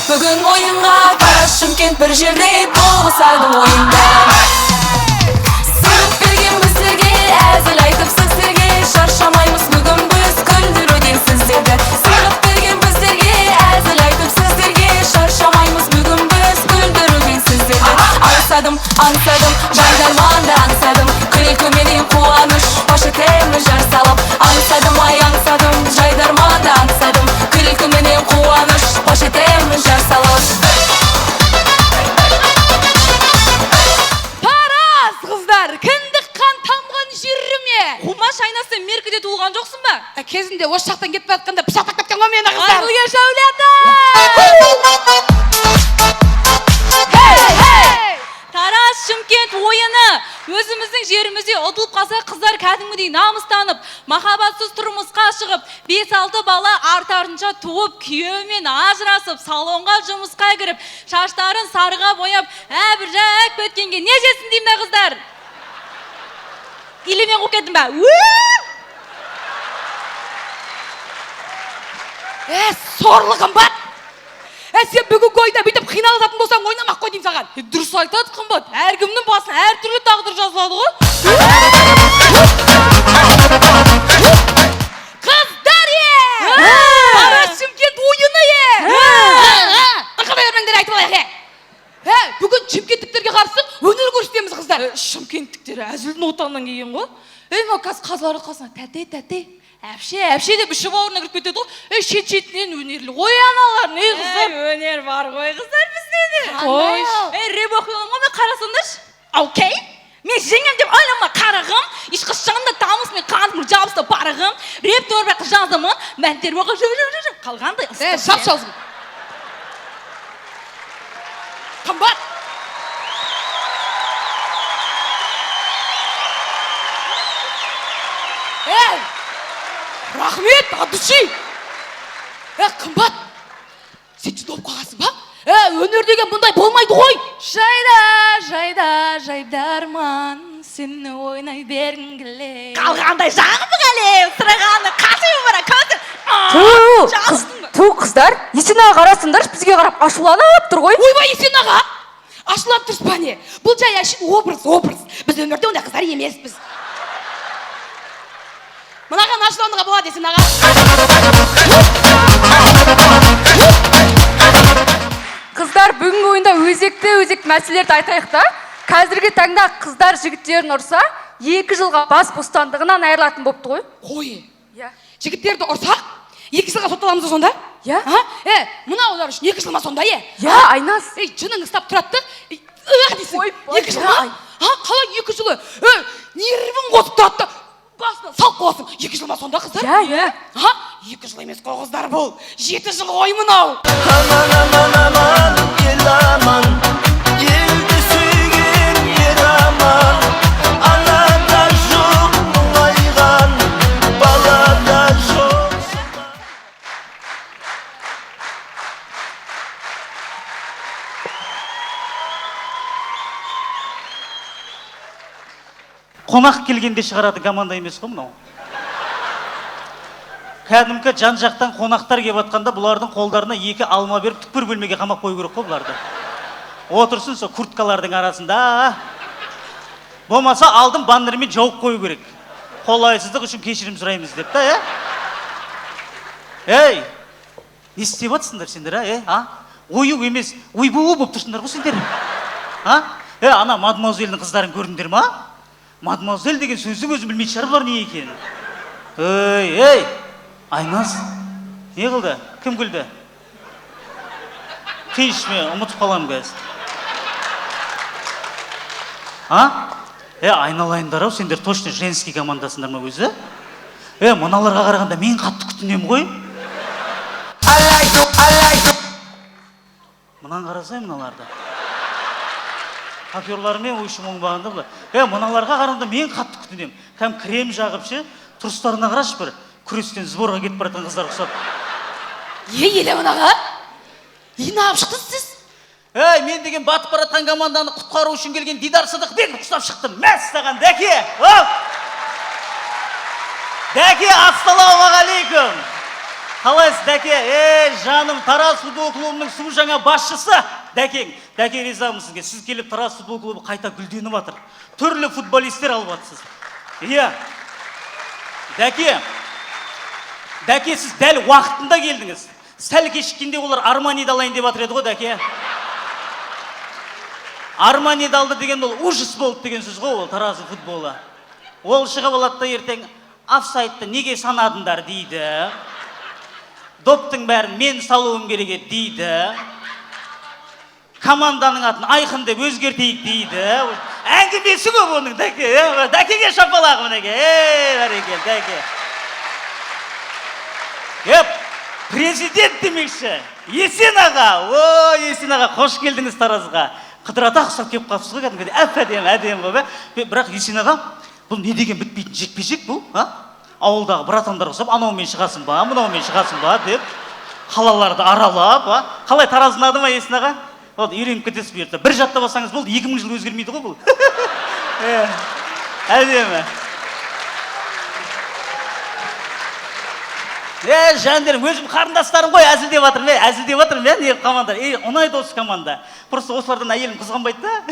Бүгін ойынға Тарас Шымкент бір жерде тоғысады ойында. Сыйлық берген біздерге, әзіл айтып сіздерге, шаршамаймыз бүгін біз күлдіруден сіздерді. Сыйлық берген біздерге, әзіл айтып сіздерге, шаршамаймыз бүгін біз күлдіруден сіздерді. Аңсадым, жайдарманды аңсадым, күлкіменен қуаныш, паш етемін жар салып. Аңсадым, жайдарманды аңсадым, күлкіменен қуаныш, паш етемін жар салып. Тарас қыздар, кіндік қан тамған жүріме. Қумаш айнасы меркеде туылған жоқсын ба? Кезінде осы жақтан кетіп жатқанда пышақтап кеткен ғой мені қыздар. Айбылға шаулеті! Тарас Шымкент ойыны өзіміздің жерімізде ұтылып қалса, қыздар кәдімгідей намыстанып, махаббатсыз тұрмысқа шығып, 5-6 бала артарынша туып, күйеуімен ажырасып, салонға жұмысқа кіріп, шаштарын сарыға бояп, әбіржәк бөткенге не жетсін деймін да қыздар? Илемен қоқ кеттім ба? Сорлығым ба? Сен бүгінгі ойында бүйтіп қиналатын болсаң ойнамақ қой деймін саған. Дұрыс айтады қымбат. Әркімнің басына әртүрлі тағдыр жазылады ғой. Қыздар Тарас Шымкент ойыны қандай өрмеңдер айтып алайық. Бүгін шымкенттіктерге қарсы өнер көрсетеміз қыздар. Шымкенттіктер әзілдің отанынан келген ғой. Мынау қазылар алқасына тәте әпше деп іші бауырына кіріп кетеді ғой. Шет-шетінен өнерлі ғой аналар, не қыздар? Өнер бар ғой қыздар бізде де. Қойш. Реп оқиғам ғой, мен қарасаңдаршы. Окей. Мен жеңем деп ойлама қарағым. Ешқы шаңында тамысымен қанымын жабысты барығым. Реп торбақ жазымын. Мәнтер оғы жу. Қалғанды ыстық. Шап шалзым. Қымбат. Рахмет, адуши! Қымбат! Сен жүді оп қағасың ба? Өнер деген бұндай болмайды ғой! Жайдарман, сені ойнай бергін келе. Қалғандай жағымы қале, сұрағаны қашығы бара, көзір. Ту қыздар, Есен аға қарасыңдаршы, бізге қарап ашуланып тұр ғой. Ойбай, Есен аға! Ашуланып тұрсыз ба не? Бұл жай әшін образ. Біз өмірде ондай қыздар емеспіз. Мынаған ашылануға болады Есен аға. Қыздар, бүгінгі ойында өзекті мәселелерді айтайық та. Қазіргі таңда қыздар жігіттерін ұрса, 2 жылға бас бостандығынан айырылатын бопты ғой. Қой. Жігіттерді ұрсақ, 2 жылға сотталамыз сонда? Мына олар үшін 2 жылма сонда, Айнас. Жының ұстап тұратты. Дейсің, 2 жылма? Қалай 2 жылы? Нервін қосып тұратты. Басына сал қосын, 2 жылма сонда қыздар? 2 жыл емес қой қыздар бұл, 7 жыл ой мынау. Aman, el aman, елді сүйген ер аман. Анада жоқ мұңайған, балада жоқ. Қонақ келгенде шығаратын команда емес қой мынау. Кәдімгі жан-жақтан қонақтар келіп жатқанда бұлардың қолдарына 2 алма беріп түкпір бөлмеге қамап қою керек қой бұларды. Отырсын сол курткалардың арасында. Болмаса алдым баннермен жауып қою керек. Қолайсыздық үшін кешірім сұраймыз деп та, Ей, не істеп жатсыңдар сендер, Ою емес, ойбу болып тұрсыңдар ғой сендер. Ана мадемуазельдің қыздарын көрдіңдер ма? Мадемуазель деген сөздің өзін білмей шығар бұлар не екен. Ей, Айназ, не қылды? Кім күлді? Тиішме, ұмытып қалам қазір. Айналайындар ау, сендер точно женский командасындар ма өзі? Мыналарға қарағанда мен қатты күтінем ғой. Мынан қарасай мыналарды. Каперлармен ойшым оңбағанда бұлар. Мыналарға қарағанда мен қатты күтінем. Кәм крем жағып ше, тұрыстарына қарашы бір. Күрестен сборға кетіп баратын қыздар ұқсап. Еле мұнаға? Инап шықтыңыз сіз? Мен деген батып баратқан команданы құтқару үшін келген Дидар Сыдықбеков ұстап шықтым. Мәс саған, Дәке! Дәке, ассалаумағалейкум! Қалайсыз, Дәке? Жаным, Тараз футбол клубының су жаңа басшысы. Дәке ризамын сізге. Сіз келіп Тараз футбол клубы қайта гүлденіп жатыр. Түрлі футболистер алып жатсыз. Дәке, сіз дәл уақытында келдіңіз. Сәл кешіккенде олар Арманиді алайын деп жатыр еді ғой, Дәке. Арманиді алды деген ол ужас болды деген сөз ғой, ол Таразы футболы. Ол шығып алады да ертең офсайдты неге санадыңдар дейді. Доптың бәрін мен салуым керек еді дейді. Команданың атын Айқын деп өзгертейік дейді. Әңгімесі көп оның, Дәке. Дәкеге шапалақ мінеге. Бәрекел, Дәке. Президент демекші. Есен аға. Есен аға, қош келдіңіз Таразға. Қыдырата ұқсап кеп қапсыз ғой, кәдімгідей әп-әдем ғой. Бірақ Есен аға, бұл не деген бітпейтін жекпе-жек бұл? Ауылдағы братандар ұқсап, анаумен шығасың ба, мынаумен шығасың ба деп, қалаларды аралап, қалай Тараздың аты ма Есен аға? Үйреніп кетесіз бұйыртса. Бір жаттап алсаңыз болды, 2000 жыл өзгермейді ғой бұл. Әдемі. Жандерім, өзім қарындастарым ғой, әзілдеп жатырмын, не команда. Ұнайды осы команда. Просто осылардан әйелім қызғанбайды да.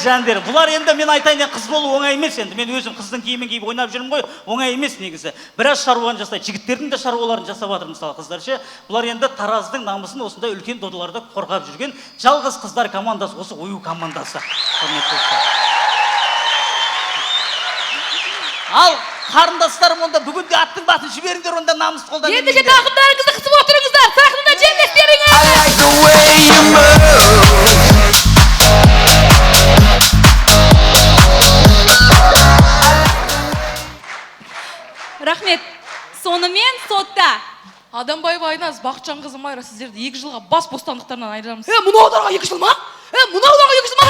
Жандерім, бұлар енді мен айтайын, қыз болу оңай емес енді. Мен өзім қыздың киімін киіп ойнап жүрмін ғой, оңай емес негізі. Біраз шаруаны жасайды, жігіттердің де шаруаларын жасап жатыр мысалы қыздар ше. Бұлар енді Тараздың намысын осындай үлкен додаларда қорғап жүрген жалғыз қыздар командасы, осы ою командасы. Ал қарындастарым онда бүгінде аттың батын жіберіңдер, онда намыс қолдан. Ендеше тақымдарыңызды қысып отырыңыздар, сахнада жерлестеріңіз. Рахмет. Сонымен сотта. Адамбаева Айназ, Бақытжан қызы Майра, сіздерді 2 жылға бас бостандықтарынан айырамыз. Мынаударға 2 жыл ма? Мынаударға 2 жыл ма?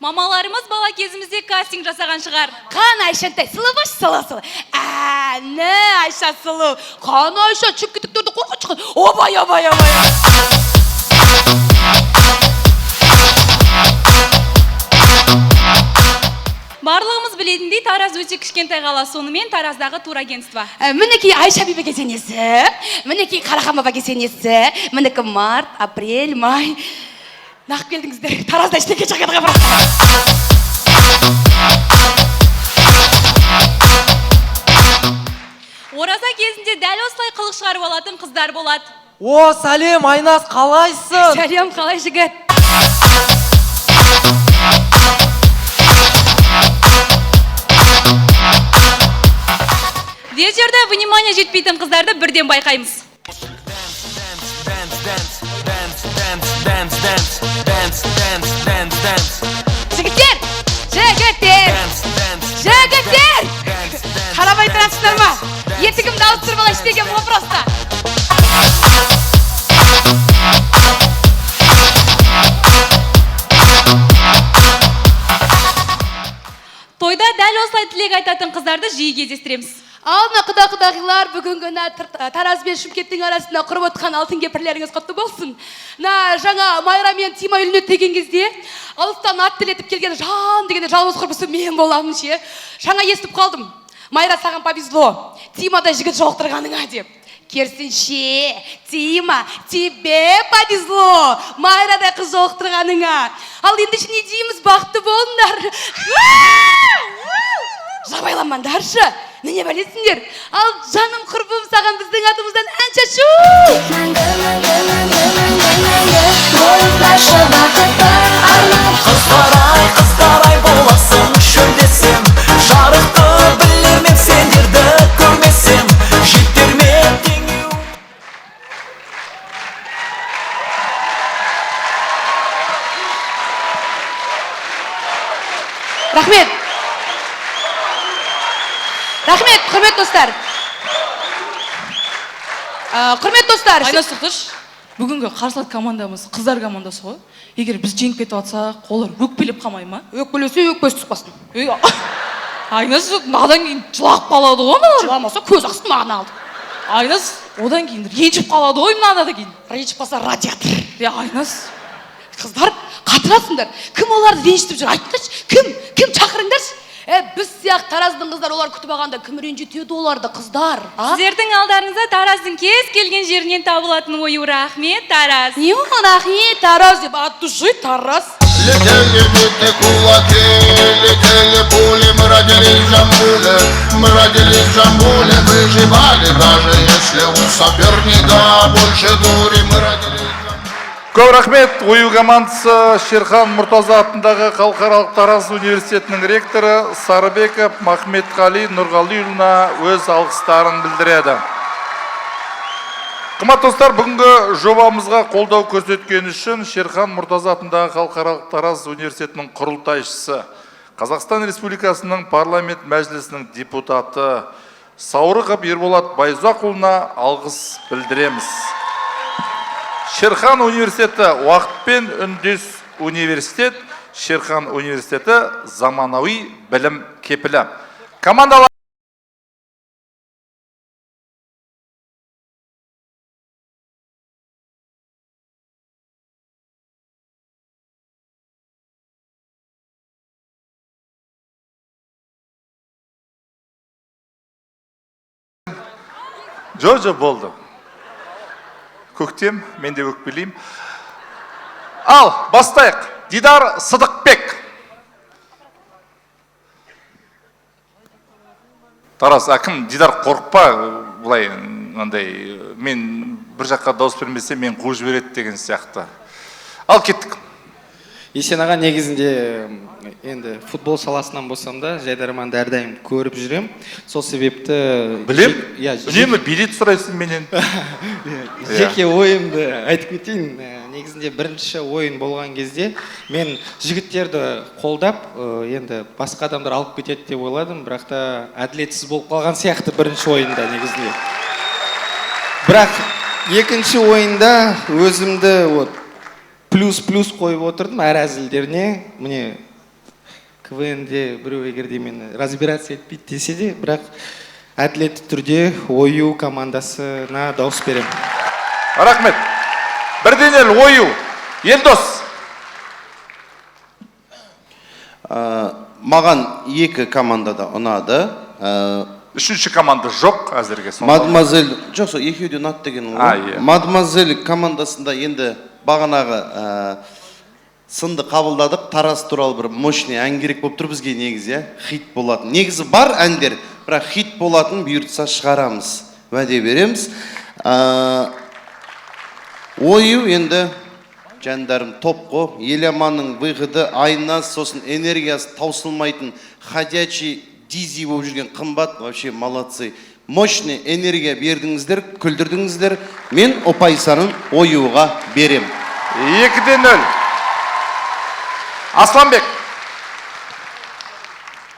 Мамаларымыз бала кезімізде кастинг жасаған шығар. Қан Айшантай, сұлы баш, сұлы. Әні Айша сұлы. Қан Айша, чүп-кетіктерді қорқа шығын. Обай. Барлығымыз білетіндей Тараз өте кішкентай қала, сонымен Тараздағы турагентство. Мінекей Айша бибі кесенесі, мінекей Қарахан баба кесенесі, мінекі март, апрель, май. Нақ келдіңіздер, Таразда іштеке шақырға барасыз. Ораза кезінде дәл осылай қылық шығарып алатын қыздар болады. Сәлем, Айназ, қалайсың? Сәлем, қалай жігіт? Вечерде внимание жетпейтін қыздарды бірден байқаймыз. Жігіттер! Қарабай тұрасыздар ма? Етігімді алып тұрып ала іштеген вопроста. Тойда дәл осылай тілек айтатын қыздарды жиі кездестіреміз. Алдына құда-құдағилар, бүгін күні Тараз бен Шымкенттің арасында құрып отқан алтын кепірлеріңіз құтты болсын. Жаңа Майра мен Тима үйленеді деген кезде, алыстан ат тілетіп келген жан дегенде жалғыз құрбысы мен боламын ше. Жаңа естіп қалдым. Майра, саған повезло. Тимада жігіт жолықтырғаныңа деп. керісінше Тима, тебе повезло Майрадай қыз жолықтырғаныңа. Ал енді не дейміз, бақытты болыңдар. Жабайламаңдаршы, не білесіңдер? Ал жаным құрбым, саған біздің атымыздан ән шашу. Қыздар-ай боласың шөлдесем, жарықты білемем, сендерді көрмесем, жеттермен теңеу. Рахмет. Рахмет, құрмет достар. Құрмет достар. Айнас Тоқташ, бүгінгі қарсылас командамыз қыздар командасы ғой. Егер біз жеңіп кетіп жатсақ, олар өкпелеп қалмай ма? Өкпелесе өкпесі түспасын. Айнас, одан кейін жылап қалады ғой мыналар. Жыламаса көз ақсын маған алды. Айнас, одан кейін ренжіп қалады ғой мынада да кейін. Ренжіп қалса радиатор. Айнас. Қыздар, қатырасыңдар. Кім оларды ренжітіп жүр? Айтыңдаршы. Кім шақырыңдаршы? Біз сияқты Тараздың қыздар олар күтіп алғанда кім ренжітеді оларды, қыздар? Сіздердің алдарыңызда Тараздың кез келген жерінен табылатын ою. Рахмет, Тараз. Не оған рахмет, Тараз деп ат души, Тараз. Летели биты кулаки, летели пули, мы родились в Джамбуле, мы родились в Джамбуле, выживали, даже если у соперника больше дури, мы родились. Көп рахмет. Ою командасы Шерхан Мұртаза атындағы Халықаралық Тараз университетінің ректоры Сарыбеков Махметқали Нұрғалиұлына өз алғыстарын білдіреді. Қымбатты достар, бүгінгі жобамызға қолдау көрсеткен үшін Шерхан Мұртаза атындағы Халықаралық Тараз университетінің құрылтайшысы, Қазақстан Республикасының парламент мәжілісінің депутаты Саурықов Ерболат Байзақұлына алғыс білдіреміз. Шерхан университеті уақытпен үндес университет, Шерхан университеті заманауи білім кепілі. Командалар Жо болды. Көктем, мен де өкпелеймін. Ал, бастайық. Дидар Сыдықбек. Тарас, әкім, Дидар қорықпа, бұлай, мен бір жаққа дауыс бермесе, мен қуып жібереді деген сияқты. Ал, кеттік. Есен аға, негізінде енді футбол саласынан болсам да, Жайдарманды әрдайым көріп жүрем. Сол себепті... Білем? Үнемі билет сұрайсың менен. Жеке ойымды айтып кетейін. Негізінде бірінші ойын болған кезде мен жігіттерді қолдап, енді басқа адамдар алып кетеді деп ойладым, бірақ та әділетсіз болып қалған сияқты бірінші ойында негізінде. Бірақ екінші ойында өзімді плюс қойып отырдым әр әзілдеріне. Міне КВН-де біреу егерде мені разбираться етпейді десе де, бірақ әділетті түрде ою командасына дауыс берем. Рахмет. Бірден ою. Елдос. Маған екі командада ұнады. Үшінші команда жоқ әзірге. Мадемуазель, жоқ, сол екеуде ұнады деген ғой. Мадемуазель командасында енді бағанағы сынды қабылдадық. Тараз туралы бір мощный ән керек болып тұр бізге негізі, хит болатын. Негізі бар әндер, бірақ хит болатын бұйыртса шығарамыз, уәде береміз. Ою енді жандарым топқо, Еламанның выходы, Айнас, сосын энергиясы таусылмайтын ходячий дизи болып жүрген қымбат, вообще молодцы. Мощный энергия бердіңіздер, күлдірдіңіздер. Мен опайсанын оюға берем. 2-0. Асланбек.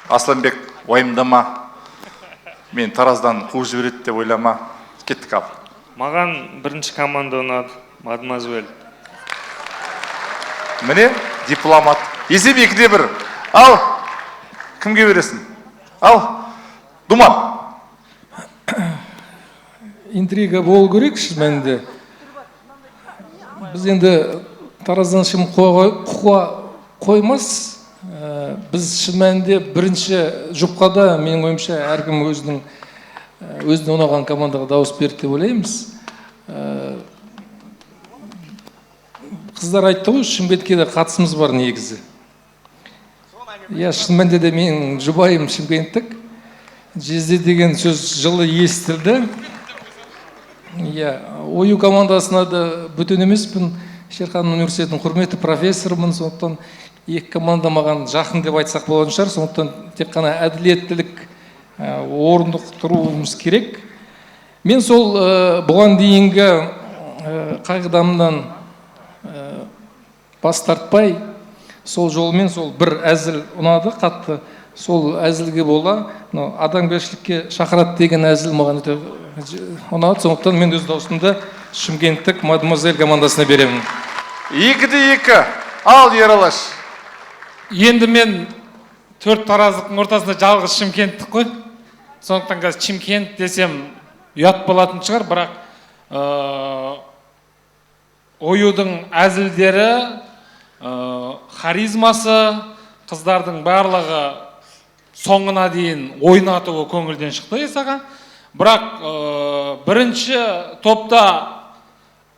Асланбек, ойымдама. Мен Тараздан қуып жібереді деп ойлама. Кеттік ал. Маған бірінші команда ұнады, Мадемуазель. Міне, дипломат. Есеп 2-1. Ал, кімге бересің? Ал, Думан. Интрига болу керек шынымен. Біз енді Тараздан ешкім қоймас. Біз шынымен бірінші жұпқада менің ойымша әркім өзінің өзіне ұнаған командаға дауыс берді деп ойлаймыз. Қыздар айтты ғой, Шымкентке де қатысымыз бар негізі. Иә, шын мәнінде де менің жұбайым шымкенттік. Жезде деген сөз жылы естілді. Иә, ою командасына да бөтен емеспін. Шерхан университетінің құрметті профессорымын, сондықтан екі команда маған жақын деп айтсақ болатын шығар. Сондықтан тек қана әділеттілік, орындық тұруымыз керек. Мен сол бұған дейінгі қағидамнан бас тартпай, сол жолмен сол бір әзіл ұнады қатты. Сол әзілге бола, адамгершілікке шақырады деген әзіл маған өте ұнады. Сондықтан мен өз даусымды Шымкенттік Мадемуазель командасына беремін. 2-2. Ал, Ералаш. Енді мен 4 тараздықтың ортасында жалғыз Шымкенттік қой. Сондықтан қазір Шымкент десем ұят болатын шығар, бірақ оюдың әзілдері, харизмасы, қыздардың барлығы соңына дейін ойнатуы көңілден шықты есаға. Бірақ бірінші топта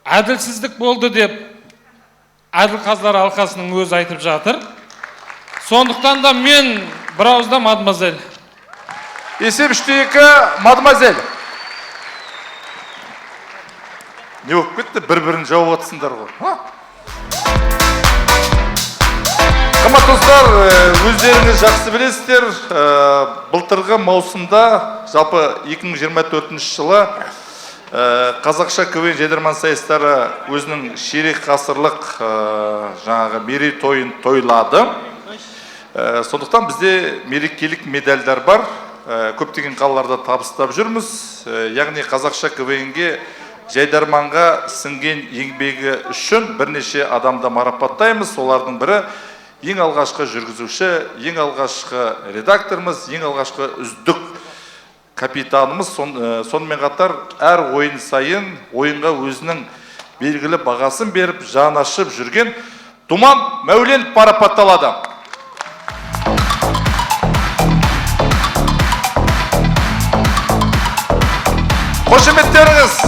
әділсіздік болды деп әділ қазылар алқасының өзі айтып жатыр. Сондықтан да мен бір ауызда Мадемуазель. Есеп 3-2, Мадемуазель. Не болып кетті? Бір-бірін жауып атсыңдар ғой. Қымбатты достар, өздеріңіз жақсы білесіздер, былтырғы маусымда, жалпы 2024 жылы қазақша КВН Жайдарман сайыстары өзінің ширек ғасырлық жаңағы мерейтойын тойлады. Сондықтан бізде мерекелік медальдар бар, көптеген қалаларда табыстап жүрміз. Яғни қазақша КВН-ге Жайдарманға сіңген еңбегі үшін бірнеше адамды марапаттаймыз. Солардың бірі ең алғашқы жүргізуші, ең алғашқы редакторымыз, ең алғашқы үздік капитанымыз. Сонымен қатар әр ойын сайын ойынға өзінің белгілі бағасын беріп, жан ашып жүрген Думан Мәулен марапатталады. Қошеметтеріңіз.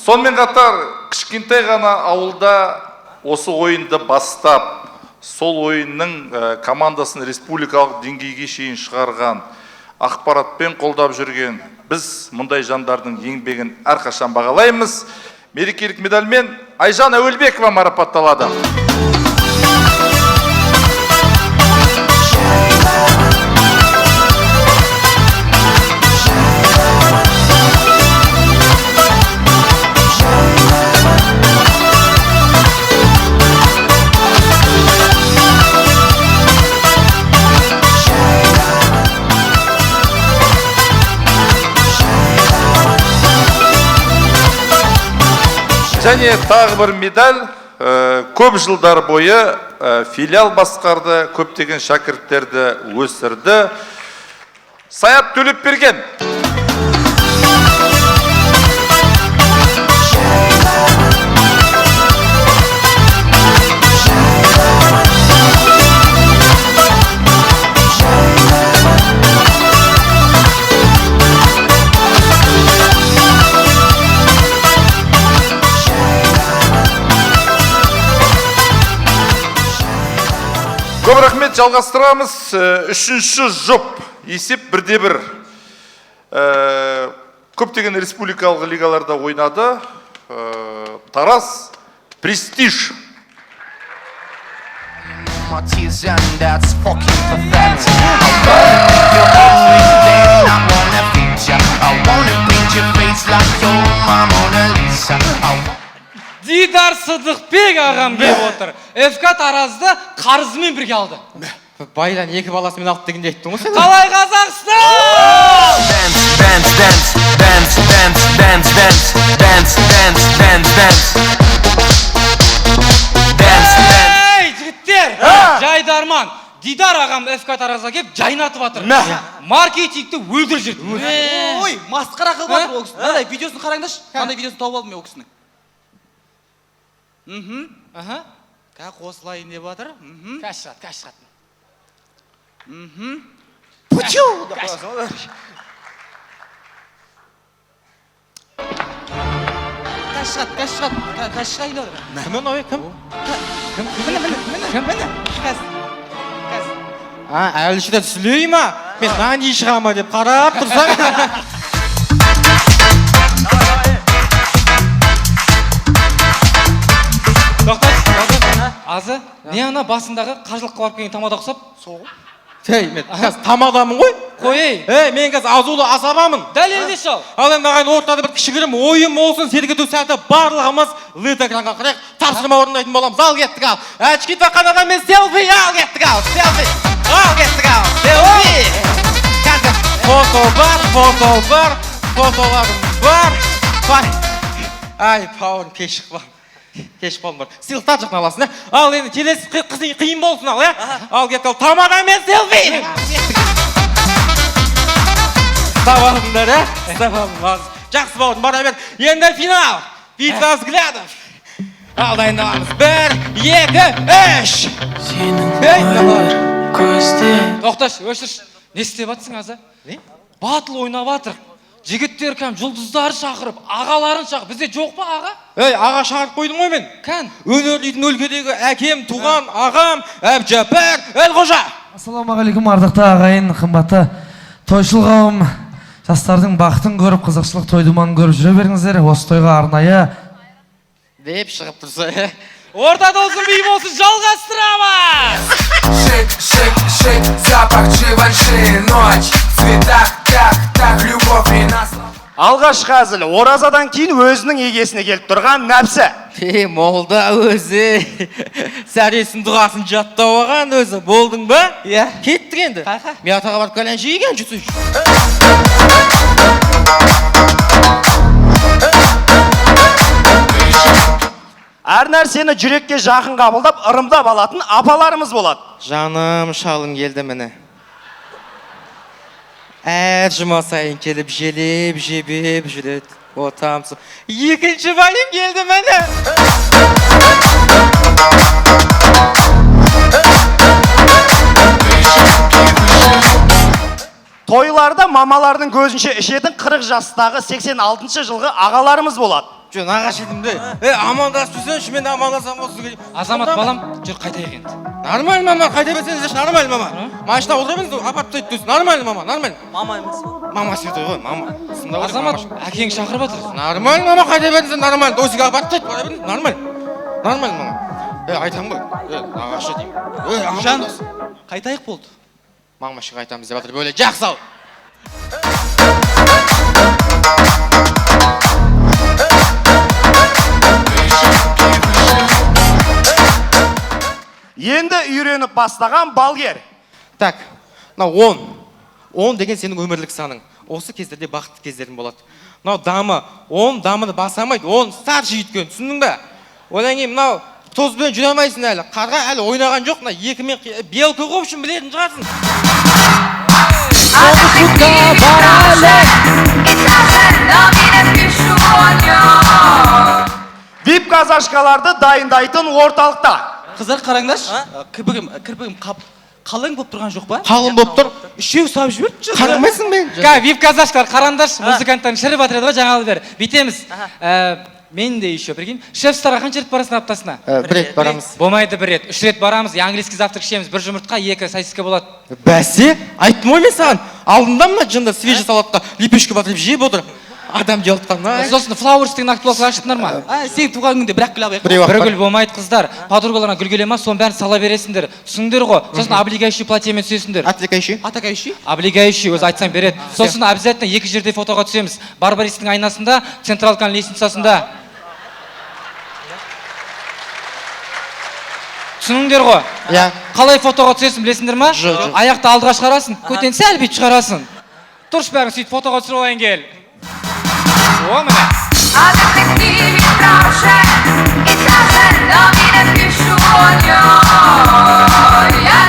Сонымен қатар кішкентай ғана ауылда осы ойынды бастап, сол ойынның командасын республикалық деңгейге шейін шығарған, ақпаратпен қолдап жүрген біз мұндай жандардың еңбегін әрқашан бағалаймыз. Мерекелік медальмен Айжан Әуелбекова марапатталады. Және тағы бір медаль, көп жылдар бойы филиал басқарды, көптеген шәкірттерді өсірді. Саят Төлепберген. Көп рахмет, жалғастырамыз. Үшінші жұп, есеп 1-1. Көптеген республикалық лигаларда ойнады. Тараз, Престиж. Дидар Сыдықбек ағам келіп отыр. ФК Таразды қарызымен бірге алды. Байдан 2 баласымен алды дегенде айттың ғой сен. Қалай Қазақстан! жаман Дидар ағам ФК Таразға келіп жайнатып жатыр. Маркетингті өлтіріп жүрді. Ой, масқара қылып жатыр ол кісі. Мынандай видеосын қараңдаршы. Қандай видеосын тауып алдым мен ол кісінің. Қосылайын деп жатыр. Кәш шығады. Пучу! Кәш шығайын деп жатыр. Кім оны ой, кім? Әлішіде түсілей ма? Мен нани шығама деп қарап тұрсам. Азы, не ана басындағы қажылыққа барып келген тамада ұқсап? Соғы? Мен қазір тамадамын ғой. Қой, мен қазір азулы асабамын. Дәлелде шал. Ал енді ағайын ортада бір кішігірім ойым болсын, сергіту сәті барлығымыз лид экранға қарайық, тапсырма орындайтын боламыз. Ал кеттік ал. Әчкет вақанадан мен селфи ал кеттік ал. Селфи. Ал кеттік ал. Селфи. Қазір фотоларым бар. Ай, пауырым кешік бар. Кеш болым бар. Сыйлықтар жақын аласың, ал енді келесі қиын болсын ал, ал кеттік ал. Тамадан мен селфи. Сабағымдар, сабағым. Жақсы болдың, бара бер. Енді финал. Битва взглядов. Ал дайындаламыз. 1, 2, 3. Тоқташ, өшірш. Не істеп атсың аза? Батыл ойнап атыр. Жігіттер кәм жұлдыздар шақырып, ағаларын шақырып. Бізде жоқ па аға? Аға шақырып қойдың ғой мен. Кән? Өнерлейтін өлкедегі әкем, туған, ағам, Әбжапар, Әлқожа. Ассалаумағалейкум ардақты ағайын, қымбатты тойшыл қауым. Жастардың бақытын көріп, қызықшылық той-думанын көріп жүре беріңіздер. Осы тойға арнайы деп шығып тұрса, ортада olsun, би болсын, жалғастырамыз. Шик, запах чиванши, ночь, в цветах, так, любовь и нас. Алғашқы әзіл, оразадан кейін өзінің егесіне келіп тұрған нәпсі. Молда өзі, сәресін дұғасын жаттау аған өзі, болдың ба? Кеттік енді. Мен атаға барып кәлен жейген жүсі. Әр нәрсені жүрекке жақын қабылдап, ырымдап алатын апаларымыз болады. Жаным, шалым келді міне. Әр жұма сайын келіп, желеп, жебеп жүреді. Отамсың. Екінші балем келді міне. Тойларда мамалардың көзінше ішетін 40 жастағы 86 жылғы ағаларымыз болады. Жөн, ағаш едімді. Амандасып жүрсен, мен амандасам осы келем. Азамат балам, жүр қайтайық енді. Нормаль, мама, қайта берсеңіз, нормаль, мама. Машина отырамыз, апатты өттіңіз. Нормаль, мама, нормаль. Мама емес. Мама сөйті ғой, мама. Азамат, әкең шақырып жатыр. Нормаль, мама, қайта берсеңіз, нормаль. Досыға апатты өт, бара беріңіз, нормаль. Нормаль, мама. Айтам ғой. Ағашы деймін. Жан, қайтайық болды. Мама шық айтамыз деп жатыр, бөле жақсы ал. Енді үйреніп бастаған балгер. Так, 10 деген сенің өмірлік саның. Осы кездерде бақытты кездерің болады. Дамы, 10 дамыны басамайды, 10 старший үйіткен, түсіндің бе? Одан кейін мынау тозбен жүре алмайсың әлі. Қарға әлі ойнаған жоқ, екімен белкі қоп үшін білетін шығарсың. Вип казашкаларды дайындайтын орталықта. Қыздар қараңдаршы, кірпігім қалың болып тұрған жоқ па? Қалың болып тұр. Үшеу сап жіберді. Қарамайсың мен. Вип казашкалар қараңдаршы, музыканттарын шіріп атырады ғой, жаңалы бері. Битеміз. Мен де еще, прикинь, шефстарға қанша рет барасың аптасына? Бір рет барамыз. Болмайды бір рет. 3 рет барамыз, английский завтрак ішеміз, бір жұмыртқа, 2 сосиска болады. Бәсе, айттым ғой мен саған. Алдында ма жында свежий салатқа лепешка батырып жеп отыр. Адам желтқан. Сосын Flowers деген актуалға аштыңдар ма? Сен туған күнде бір-ақ гүл алайық. Бір гүл болмайды қыздар. Подругаларына гүл келе ма, соның бәрін сала бересіңдер. Түсіңдер ғой. Сосын облегающий платьемен түсесіңдер. Атакающий? Облегающий өзі айтсаң береді. Сосын обязательно 2 жерде фотоға түсеміз. Барбаристің айнасында, Централканың лестницасында. Түсініңдер ғой? Қалай фотоға түсесің білесіңдер ма? Аяқты алдыға шығарасың, көтен сәл бет шығарасың. Тұрш бәрің сөйтіп фотоға түсіріп алайын кел. О, міне. Я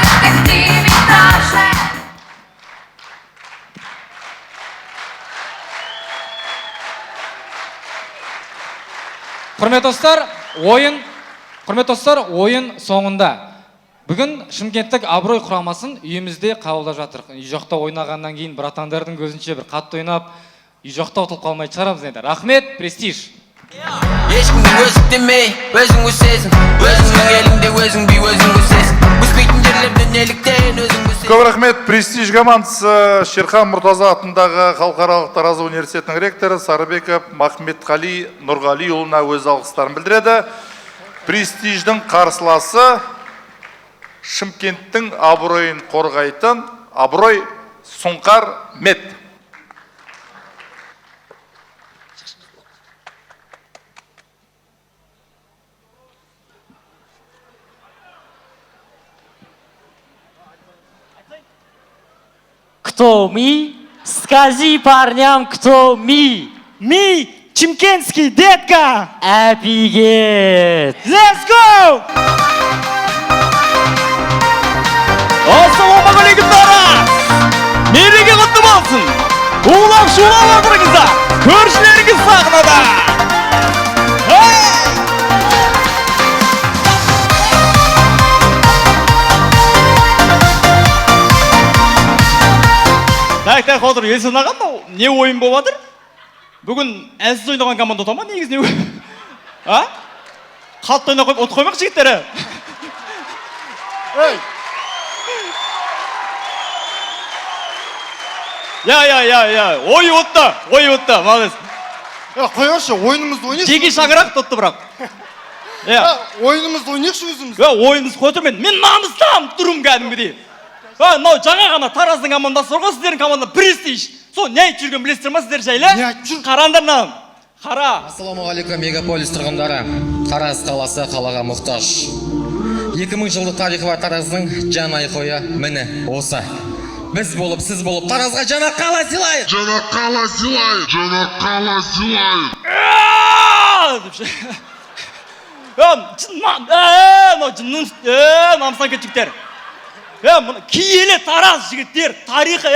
Құрметті достар, ойын соңында. Бүгін Шымкенттік абырой құрамасын үйімізде қабылдап жатыр. Үй жоқта ойнағаннан кейін братандардың көзінше бір қатты ойнап, үй жоқта ұтылып қалмай шығарамыз енді. Рахмет, престиж. Ешкімге өздік демей, өзің өсесің. Өзіңнің еліңде өзің бей, өзің өсесің. Өспейтін жерлерде неліктен өзің өсесің. Көп рахмет, престиж командасы Шерхан Мұртаза атындағы Халықаралық Тараз университетінің ректоры Сарыбеков Махметқали Нұрғалиұлына өз алғыстарын білдіреді. Престиждің қарсыласы Шымкенттің абыройын қорғайтын абырой Сұңқар Мет. Кто ми? Скажи парням, кто ми? Ми, чемкентский, детка! Офигеть! Let's go! Ассалаумағалейкум, Тараз! Мереке құтты болсын! Улап-шулап отырыңыздар! Көршілеріңіз сахнада! Так, отыр, есін ағам, не ойын болып жатыр? Бүгін әлсіз ойнаған команда ұта ма, негіз не ойын? Қалт ойна қойып, ұт қоймақ жігіттері. Ой ұтты, малыз. Қойыңызшы, ойынымызды ойнайықшы. Жеке шаңырақ тұтты бірақ. Ойынымызды ойнайықшы өзіміз. Ойынымыз қотырмен, мен намыстам тұрым кәдімгідей. Мынау жаңа ғана Тараздың командасы бар ғой, сіздердің команда престиж. Сол не айтып жүрген білесіздер ма сіздер жайлы? Не айтып жүр? Қараңдар мынау. Қара. Ассалаумағалейкум, мегаполис тұрғындары. Тараз қаласы қалаға мұқтаж. 2000 жылдық тарихы бар Тараздың жан айқойы міне осы. Біз болып, сіз болып Таразға жаңа қала сыйлайық. Жаңа қала сыйлайық. Жаңа қала сыйлайық. Намыстан кетчіктер. Киелі Тараз жігіттер, тарихы,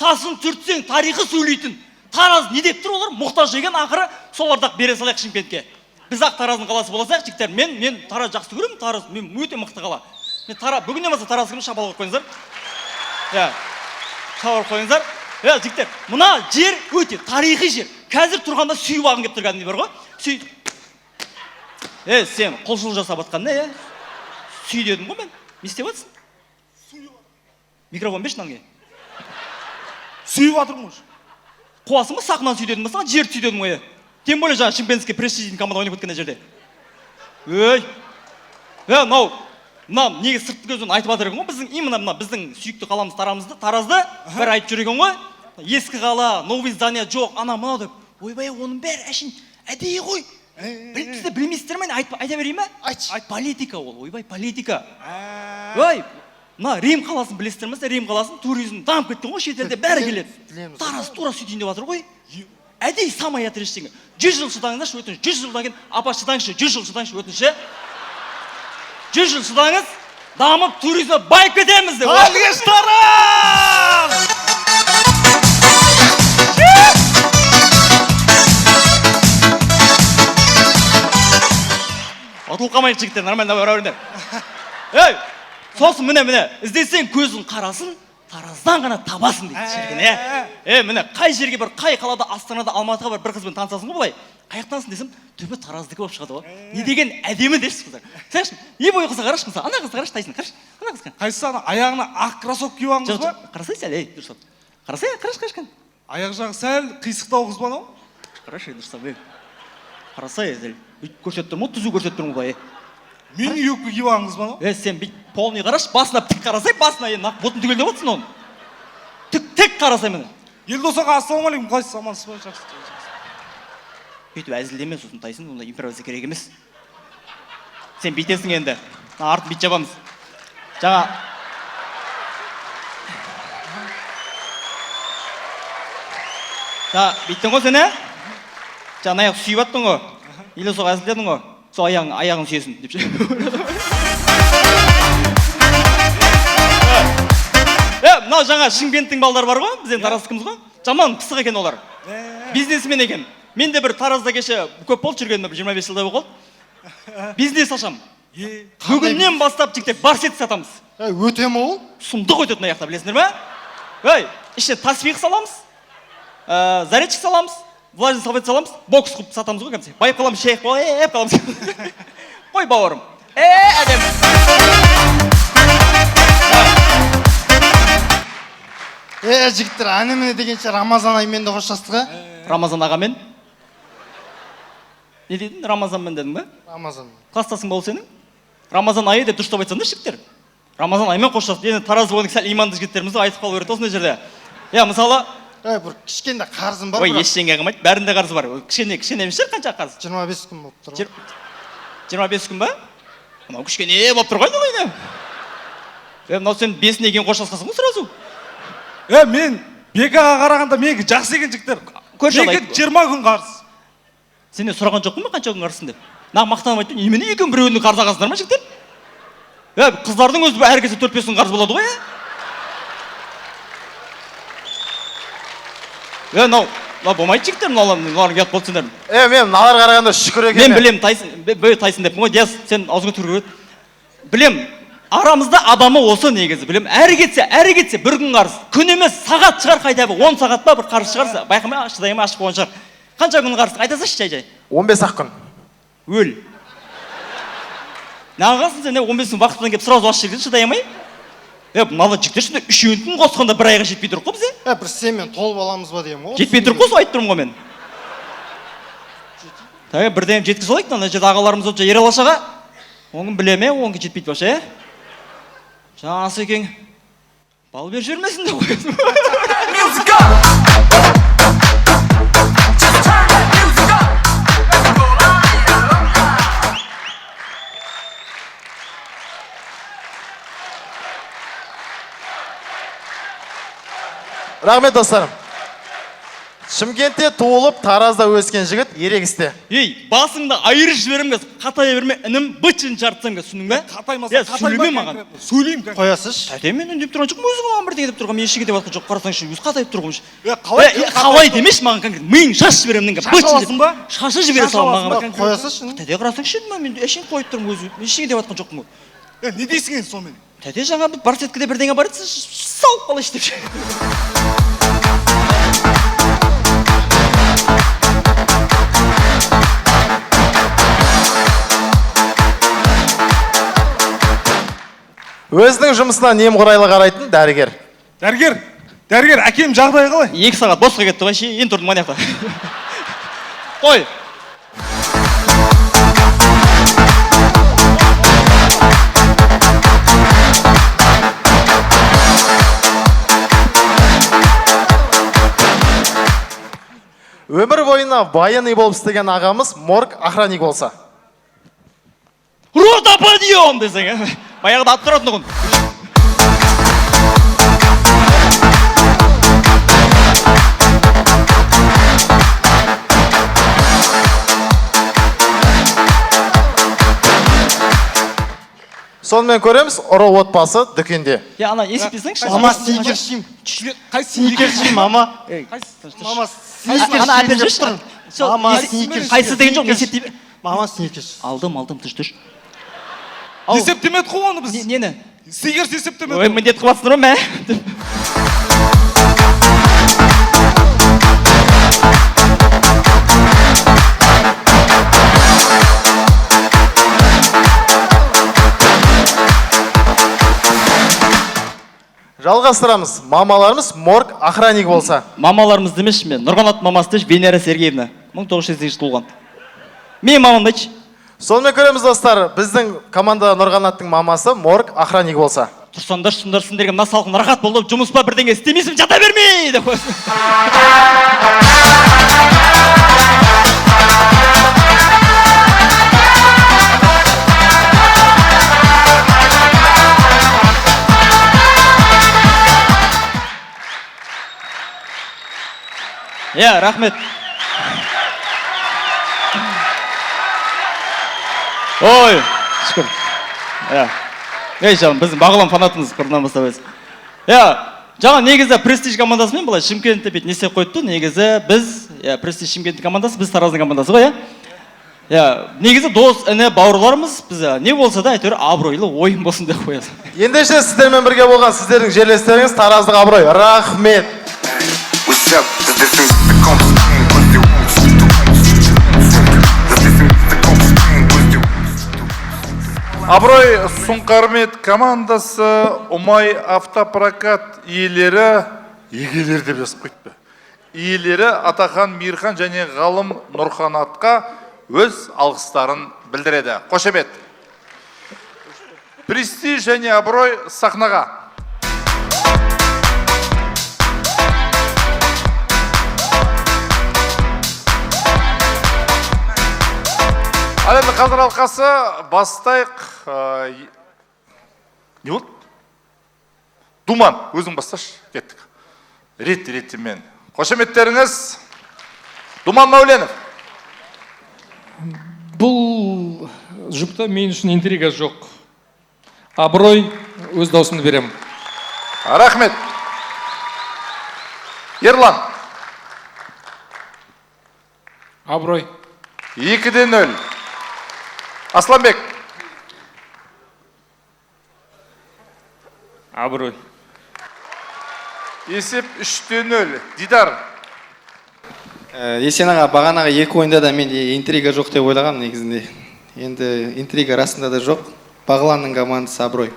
тасын түртсең, тарихы сөйлейтін. Тараз не деп тұр олар? Мұқтаж деген ақыры солардақ бере салайық Шымкентке. Біз ақ Тараздың қаласы боласақ, жігіттер. Мен Тараз жақсы көремін, Тараз мен өте мықты қала. Бүгіннен басқа Тараз кім шапалға қойыңыздар? Шапалға қойыңыздар. Жігіттер, мына жер өте тарихи жер. Қазір тұрғанда сүйіп ағын кеп тұрғаны бар ғой? Сүй. Сен құлшылық жасап атқан не? Сүй дедім ғой мен. Не істеп атсың? Микрофон беш нанге. Сүйіп атырмын ғой. Қуасың ба сақман сүй дедім ба, саған жер сүй дедім ғой. Тем более жаңа Шымкентский престиждің команда ойнап өткен жерде. Мынау неге сыртты көзбен айтып жатыр екен ғой, біздің именно біздің сүйікті қаламыз Таразды бір айтып жүр екен ғой. Ескі қала, новый здание жоқ, ана мынау деп. Ойбай, оның бәрі әшін әдейі ғой. Сіздер білмейсіздер ме? Айта берейін ба? Политика ол, ойбай, политика. Мына Рим қаласын білесіздер ме? Рим қаласын туризм дамып кеткен ғой, шетелде бәрі келеді. Тараз тура сөйтейін деп жатыр ғой. Әдейі самай жатыр ештеңе. 100 жыл шыдаңыздаршы, өтініш. 100 жылдан кейін апа шыдаңызшы, 100 жыл шыдаңызшы, өтініш. 100 жыл шыдаңыз, дамып туризмді байып кетеміз деп. Алғаш Тараз! Атыл қамайық жігіттер, нормально бәрі. Сосын міне, іздесең көзің қарасын, Тараздан ғана табасын дейді шіркін. Міне, қай жерге бір, қай қалада, Астанада, Алматыға бір қызбен танысасың ғой бұлай. Қаяқтансың десем, төбе Тараздікі болып шығады ғой. Не деген әдемі дешсіз қыздар. Сәшін, не бойы қызға қараш мысал, ана қызға қараш, Тайсын, қараш. Ана қызға. Қайсысы ана аяғына ақ кроссовка киіп алыңыз ба? Қарасай сәл, дұрыс. Қарасай, қараш. Аяқ жағы сәл қисықтау қыз ба анау? Қараш, дұрыс. Қарасай, сәл. Көрсетіп тұрмын, түзу көрсетіп тұрмын ғой. Мен үйекке киіп алыңыз ба анау? Сен бүйтіп полный қараш, басына тік қарасай, басына бұтын түгелдеп отырсың оны. Тік қарасай мені. Елдос аға, ассалаумағалейкум, қалайсыз, амансыз ба? Жақсы. Бүйтіп әзілдеме, сосын Тайсын, онда импровизация керек емес. Сен бүйтесің енді. Артын бүйтіп жабамыз. Жаңа Бүйттің ғой сені? Жаңа аяқ сүйіп аттың ғой. Елдос аға әзілдедің ғой. Сол аяғын сүйесін деп ше. Мынау жаңа Шымкенттің балдары бар ғой, бізден Тараздікіміз ғой. Жаман пысық екен олар. Бизнесмен екен. Мен де бір Таразда кеше көп болды жүргеніме, 25 жылдай болып қалды. Бизнес ашам. Бүгіннен бастап жігіттер барсет сатамыз. Өте ме ол? Сұмдық өтетін аяқта, білесіңдер ме? Ой, ішіне tasbih саламыз, зарядчик саламыз, влажный салфет саламыз, бокс қып сатамыз ғой кәмсе. Байып қаламыз, шейх байып қаламыз. Қой бауырым. Әдем. Жігіттер, әне-міне дегенше Рамазан аймен де қоштастық, Рамазан ағамен? Не дедің? Рамазанмен дедің бе? Рамазан. Кластасың бол сенің? Рамазан айы деп дұрыстап айтсаңдар жігіттер. Рамазан аймен қоштастық. Енді Тараз болғандық сәл иманды жігіттерімізді айтып қалу керек осындай жерде. Мысалы, бір кішкенде қарызым бар. Ой, ештеңе қылмайды. Бәрінде қарызы бар. Кішкене емес шығар, қанша қарыз? 25 күн болып тұр. 25 күн ба? Мынау кішкене болып тұр ғой не? Мынау сен 5-іне кейін қоштасқансың ғой сразу. Мен Бекаға қарағанда менікі жақсы екен жігіттер. Менікі 20 күн қарыз. Сенен сұраған жоқпын ба қанша күн қарызсың деп? Нағып мақтанып айтты, немене екеуің біреуінің қарыз алғансыңдар ма жігіттер? Қыздардың өзі әркесі 4-5 күн қарыз болады ғой. Мынау болмайды жігіттер, мыналардың ұят болды сендер. Мен мыналарға қарағанда шүкір екен. Мен білем, Тайсын деппін ғой, Диас, сен аузыңа түріп өт. Білем, арамызда адамы осы негізі, білем, әрі кетсе бір күн қарыз. Күн емес, сағат шығар қайда бір, 10 сағат ба бір қарыз шығарса, байқамай, шыдаймай ашып қойған шығар. Қанша күн қарыз? Айтасашы жай-жай. 15 күн. Өл. Нағасын сен 15 күн вақыттан келіп сразу ашып жегден шыдаймай? Мыналы жігіттер шында үшеуін қосқанда бір айға жетпей тұр ғой бізде? Бір сенмен толып аламыз ба деймін ғой. Жетпей тұр қос, айтып тұрмын ғой мен. Бірден жеткіз олайық, ана жерде ағаларымыз отыр, Ералы Ашаға. Оның білеме, оңғы жетпейді башы, Жасы екен, бал бер жүрмесін де қойсын. Рахмет достарым. Шымкентте туылып, Таразда өскен жігіт ерегісте. Басыңда айырып жіберем кез, қатая берме, інім бытшын жартсам кез, түсінің бе? Сөйлеме маған. Сөйлейм кән. Қоясыш? Мен үндеп тұрған жоқ, өзің оған бірдеңе деп тұрған, мен ешеге деп атқан жоқ, қарасаң өз қатайып тұрғымыш. Қалай демеш маған конкрет, миың шаш жіберем ненге, бытшын деп. Шашы жібере салам маған. Қоясыш? Тәте қарасаң шын, мен ешен қойып тұрмын өзі, ешеге деп атқан жоқпын ғой. Не дейсің енді сонымен? Тәте жаңа барсеткіде бірдеңе бар еді, салып қала іштеп. Өзінің жұмысына немқұрайлы қарайтын дәрігер. Дәрігер, әкем жағдайы қалай? 2 сағат босқа кетті ғой, енді тұрдым манияқта. Қой. Өмір бойына военный болып істеген ағамыз морг охранник болса. Рота подъем десең, баяғыда ат тұратын ұғын. Сонымен көреміз, ұры отбасы дүкенде. Ана есептесеңші. Мама сникершим. Сникершим, мама. Мама сникершим. Ана әпер жүрші. Мама сникершим. Қайсы деген жоқ, есептей бер. Мама сникершим. Алдым, түш. Есептемеді қой оны біз. Нені? Сникерс есептемеді. Ой, міндет қылатсыңдар ма? Жалғастырамыз. Мамаларымыз морг охранник болса. Мамаларымыз демеші мен. Нұрғанат мамасы дейші Венера Сергеевна. 1908 туылған. Мен мамам дейші. Сонымен көреміз достар, біздің команда Нұрғанаттың мамасы морг охранник болса. Тұрсандар сендерге мына салқын рахат болды, жұмыс па бірдеңе істемейсің, жата бермей деп қойсын. Рахмет. Ой, шүкір. Жаным, біздің бағылан фанатымыз құрынан бастап өзі. Жаңа негізі престиж командасымен былай Шымкентте бет несе қойды, негізі біз иә престиж шымкенттің командасы, біз тараздың командасы ғой, иә негізі дос іні бауырларымыз, біз не болса да әйтеуір абыройлы ойын болсын деп қояды. Ендеше сіздермен бірге болған сіздердің жерлестеріңіз тараздық абырой. Рахмет. Абырой Сұңқармет командасы Ұмай автопрокат иелері, егелері деп жазып қойыпты. Иелері Атахан Мирхан және Ғалым Нұрханатқа өз алғыстарын білдіреді. Қошемет. Престиж және абырой сахнаға. Ал енді қазір алқасы бастайық. Не болды? Думан, өзің басташы, кеттік. Рет-ретімен. Қошеметтеріңіз. Думан Мәуленов. Бұл жұпта мен үшін интрига жоқ. Абырой, өз даусымды берем. Рахмет. Ерлан. Абырой. 2-0. Асланбек. Абырой. Есеп 3-0. Дидар. Есен аға, бағанағы екі ойында да менде интрига жоқ деп ойлаған негізінде. Енді интрига расында да жоқ. Бағланның командасы абырой.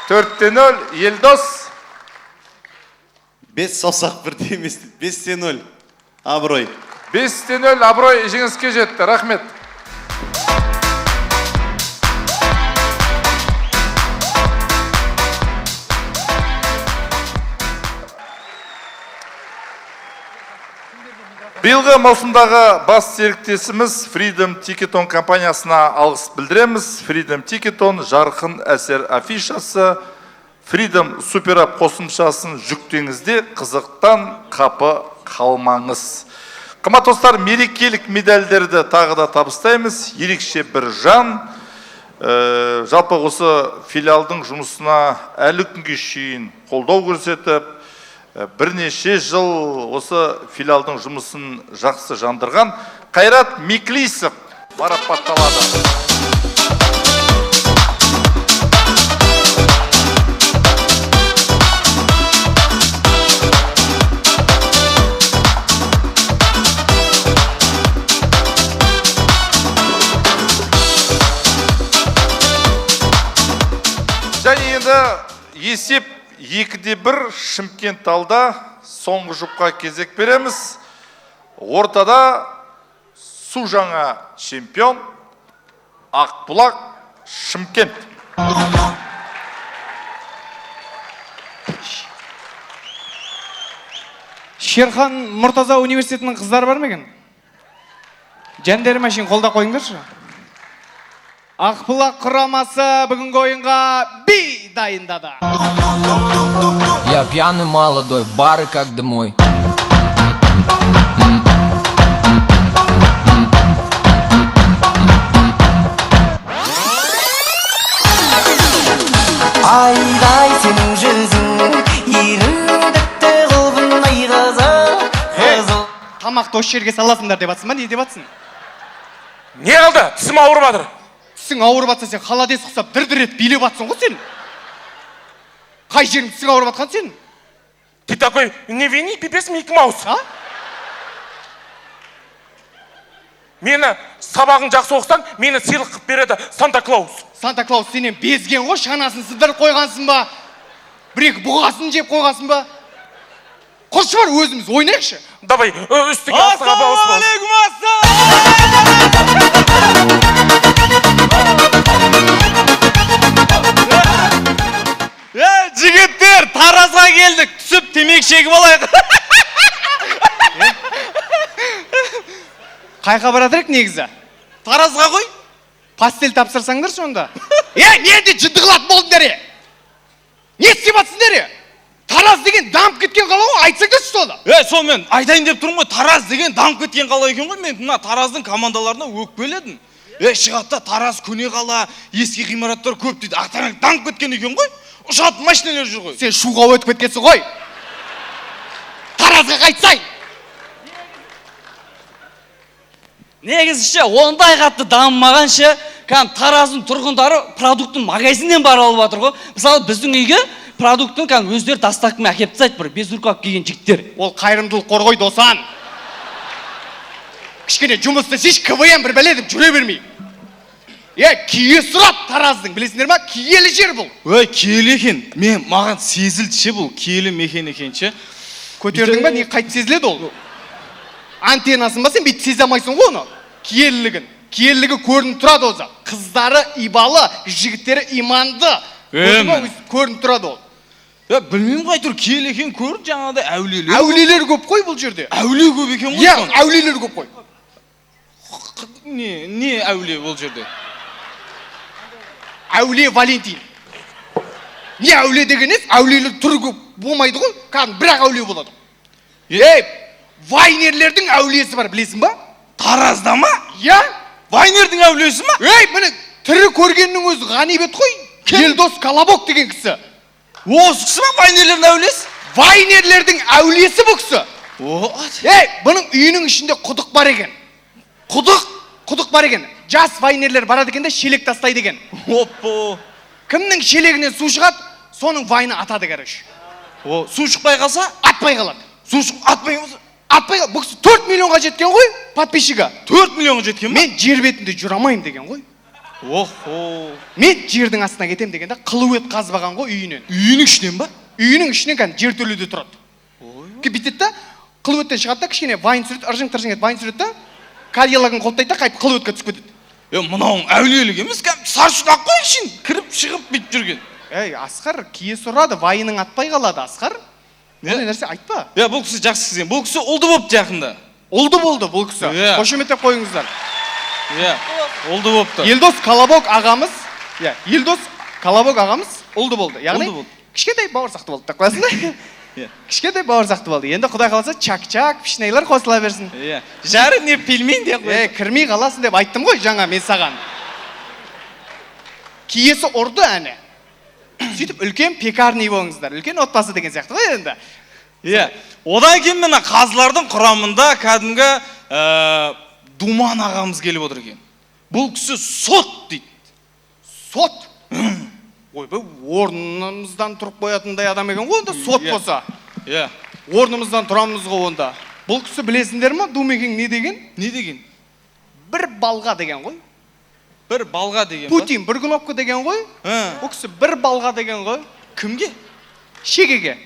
4-0. Елдос. 5 саусақ бірде емес, 5-0. Абырой. 5-0. Абырой жеңіске жетті. Рахмет. Биылғы маусымдағы бас серіктесіміз Freedom Ticketon компаниясына алғыс білдіреміз. Freedom Ticketon жарқын әсер афишасы, Freedom Суперап қосымшасын жүктеңізде қызықтан қапы қалмаңыз. Қымбатты достар, мерекелік медальдерді тағы да табыстаймыз. Ерекше бір жан. Жалпы осы филиалдың жұмысына әлі күнге шейін қолдау көрсетіп, бірнеше жыл осы филиалдың жұмысын жақсы жандырған Қайрат Миклисов марапатталады. Және енді есеп 2-1 Шымкент алда, соңғы жұпқа кезек береміз. Ортада су жаңа чемпион Ақбұлақ Шымкент. Шерхан Мұртаза университетінің қыздары бар ма екен? Жәндері машин қолда қойыңдаршы. Ақбұлақ құрамасы бүгінгі ойынға би дайындады. Я пьяный молодой, бары как домой. Айдай сенің жүзің, еріндікті қылбындай қызыл. Тамақты осы жерге саласыңдар деп атсың ба, не деп атсың? Не қалды? Тісім ауырып жатыр. Тісің ауырып атса сен халадес құсап дір-дір ет билеп атсың ғой сен. Қай жерің тісің ауырып атқан сен? Ты такой, не вини, пипес Микки Маус. Мені сабағын жақсы оқысаң, мені сыйлық қып береді Санта Клаус. Санта Клаус сенен безген ғой, шанасын сыдырып қойғансың ба? Бір-екі бұғасын жеп қойғансың ба? Құршы бар, өзіміз ойнайықшы. Давай, үстіге астыға бауыз бол. Жігіттер, Таразға келдік, түсіп темек шегіп алайық. Қайқа барадырық негізі? Таразға ғой? Пастель тапсырсаңдар сонда. Ненде жындығылатын болдың дәрі? Не істеп атсың дәрі? Тараз деген дамып кеткен қала ғой, айтсаң да соны. Сол мен айтайын деп тұрмын ғой, Тараз деген дамып кеткен қала екен ғой, мен мына Тараздың командаларына өкпеледім. Шығатта Тараз көне қала, ескі ғимараттар көп дейді, ақтарың дамып кеткен екен ғой. Ұшатын машиналар жүр ғой. Сен шуға өтіп кеткенсің ғой. Таразға қайтсай. негізі ондай қатты дамымаған тараздың тұрғындары продукттың магазиннен барып алып жатыр ғой. Мысалы біздің үйге продукттың өздері доставкамен әкеліп тастайды, бір безрукав киген жігіттер. Ол қайырымдылық қорғой досан. Кішкене жұмыс істесейші, КВМ бір бәле деп жүре бермей. Кие сұрап тараздың, білесіңдер ма? Киелі жер бұл. Киелі екен. Маған сезілді бұл киелі мекен екен ше. Көтердің ба, не қайтып сезіледі ол? Антеннасын ба, сен бейт сезе алмайсың ғой оны? Киелілігін. Киелілігі көрініп тұрады өзі. Қыздары ибалы, жігіттері иманды. Көрініп тұрады ол. Білмеймін ғой, әйтеуір киелі екен көрді, жаңағыдай әулиелер. Әулиелер көп қой бұл жерде. Әулие көп екен ғой. Әулиелер көп қой. Не әулие бұл жерде? Әулие Валентин. Не әулие дегеніз, әулиелер түрі көп болмайды ғой, бірақ әулие болады. Вайнерлердің әулиесі бар, білесің ба? Таразда ма? Вайнердің әулиесі ма? Міне, тірі көргеннің өзі ғанибет қой. Елдос Колобок деген кісі. Осы кісі ма вайнерлердің әулиесі? Вайнерлердің әулиесі бұл кісі. Бұның үйінің ішінде құдық бар екен. Құдық бар екен. Жас вайнерлер барады екен де шелек тастайды екен. Кімнің шелегінен су шығады, соның вайны атады, короче. Су шықпай қалса? Атпай қалады. Су атпай қалса? Атпай қалады. Бұл кісі 4 миллионға жеткен ғой, подписчигі. 4 миллионға жеткен ма? Мен жер бетінде жүре алмаймын деген ғой. Мен жердің астына кетем дегенде қылует қазбаған ғой үйінен. Үйінің ішінен ба? Үйінің ішінен жер төлеуде тұрады. Бүйтеді да, қылуеттен шығады да, кішкене вайн сүреді, ыржың-тыржың етіп вайн сүреді да, карьелагын қолтайды да, қайып қылуетке түсіп кетеді. Мынауың әулиелік емес, саршұнақ қой ішін, кіріп шығып бүйтіп жүрген. Асқар, кие сұрады, вайының атпай қалады, Асқар. Ондай нәрсе айтпа. Бұл кісі жақсы кісі, бұл кісі ұлды болыпты жақында. Ұлды болды бұл кісі. Қошеметтеп қойыңыздар. Ұлды болыпты. Елдос Колобок ағамыз, Елдос Колобок ағамыз ұлды болды. Яғни кішкентай бауырсақты болды деп қоясың да? Кішкентай бауырсақты болды. Енді Құдай қаласа чак-чак, пішнайлар қосыла берсін. Жары не пельмень де қойсын. Кірмей қаласың деп айттым ғой жаңа мен саған. Киесі ұрды әне. Сөйтіп үлкен пекарный болыңыздар, үлкен отбасы деген сияқты ғой енді. Одан кейін мына қазылардың құрамында кәдімгі Думан ағамыз келіп отыр екен. Бұл кісі сот дейді. Сот? Ойбай, орнымыздан тұрып қоятындай адам екен ғой, онда сот болса. Орнымыздан тұрамыз ғой онда. Бұл кісі білесіңдер ма, Думекең не деген? Не деген? Бір балға деген ғой. Бір балға деген ба? Путин бір кнопка деген ғой. Бұл кісі бір балға деген ғой. Кімге? Шегеге.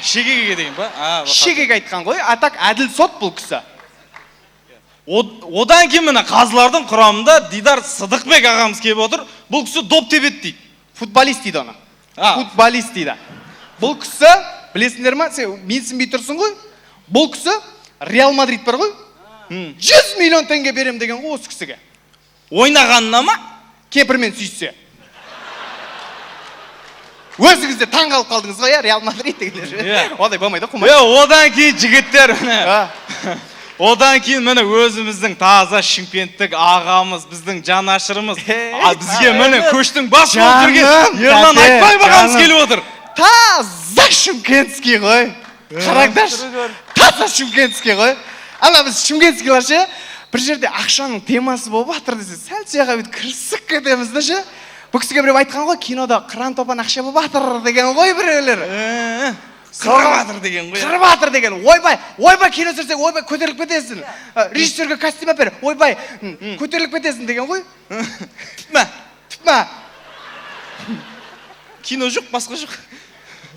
Шегеге деген ба? Шегеге айтқан ғой, атак әділ сот бұл кісі. Одан кейін мына қазылардың құрамында Дидар Сыдықбек ағамыз келіп отыр. Бұл кісі доп тебеді дейді. Футболист дейді оны. Футболист дейді. Бұл кісі, білесіңдер ма, сен менсінбей тұрсың ғой. Бұл кісі Реал Мадрид бар ғой. 100 миллион теңге берем деген ғой осы кісіге. Ойнағанына ма? Кемпірмен сүйіссе. Өзіңізде таң қалып қалдыңыз ғой, Реал Мадрид дегендер. Одай болмайды, қумай. Одан кейін жігіттер, одан кейін міне өзіміздің таза шымкенттік ағамыз, біздің жанашырымыз, бізге міне көштің басы болып жүрген Ерлан Айтбаев ағамыз келіп отыр. Таза шымкентский ғой. Қараңдаршы, таза шымкентский ғой. Ана біз шымкентскийлар ше, бір жерде ақшаның темасы болып жатыр десе, сәл сияға бүйтіп кірісіп кетеміз да ше. Бұл кісіге біреу айтқан ғой, кинода қыран топан ақша болып жатыр деген ғой біреулер. Қырбатыр деген ғой. Қырбатыр деген. Ойбай кино түсірсек, ойбай көтеріліп кетесің. Режиссерге костюм әпер, ойбай көтеріліп кетесің деген ғой. Түпма. Кино жоқ, басқа жоқ.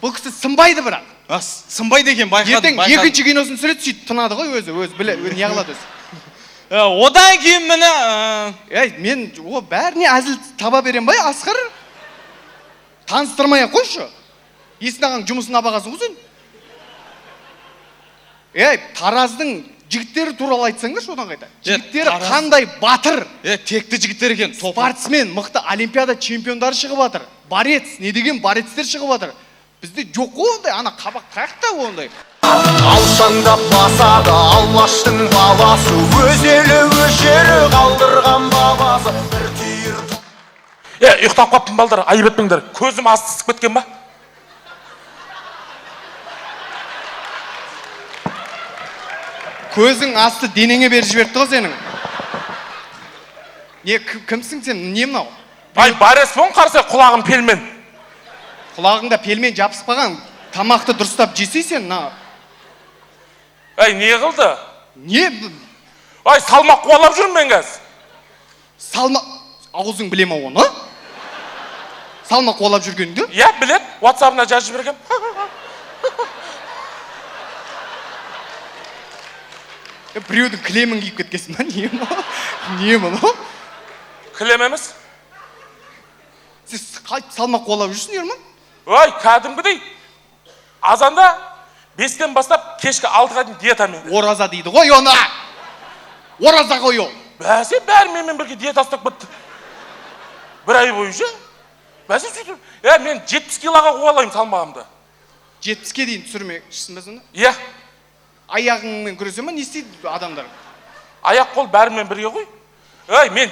Бұл кісі сынбайды бірақ. Сынбайды екен, байқадым. Ертең екінші киносын түсіреді, сөйтіп тынады ғой өзі не қылады өзі. Одан кейін міне... Мен бәріне әзіл таба берем бай, Асқар. Таныстырмай қойшы. Есін ағаң жұмысын абағасың ғой сен. Тараздың жігіттері туралы айтсаңдар содан қайта. Жігіттері қандай батыр. Текті жігіттер екен. Спортсмен, мықты олимпиада чемпиондары шығып жатыр. Борец, не деген борецтер шығып жатыр. Бізде жоқ ондай, ана қабақ қақта ондай. Алшаңдап басады Аллаштың баласы, өз елі өз жері қалдырған бабасы. Бір түйір... ұйықтап қаптым балдар, айып етпеңдер. Көзім асты сысып кеткен ба? Көзің асты денеңе беріп жіберді ғой сенің. Не, кімсің сен? Не мынау? Ай, бареспен қарсы құлағым пелмен. Құлағыңда пелмен жабыспаған. Тамақты дұрыстап жесейсен, на. Ай, не қылды? Не? Ай, салмақ қуалап жүрмін мен қазір. Салмақ... Аузың біле ма оны? Салмақ қуалап жүргеніңді? Иә, білет. WhatsApp-на жазып жібергем. Біреудің кілемін киіп кеткесін ба? Не ма? Не ма? Кілем емес. Сіз қайтып салмақ қуалап жүрсің, ерман? Ой, кәдімгідей. Азанда 5-тен бастап кешкі 6-ға дейін диетамен. Ораза дейді ғой оны. Ораза ғой ол. Бәсе бәрі менімен бірге диета ұстап бітті. Бір ай бойы ше. Бәсе сөйтіп. Мен 70 килоға қуалаймын салмағымды. 70-ке дейін түсірмекшісің бе соны? Иә. Аяғыңмен күресе ма? Не істейді адамдар? Аяқ қол бәрімен бірге ғой. Мен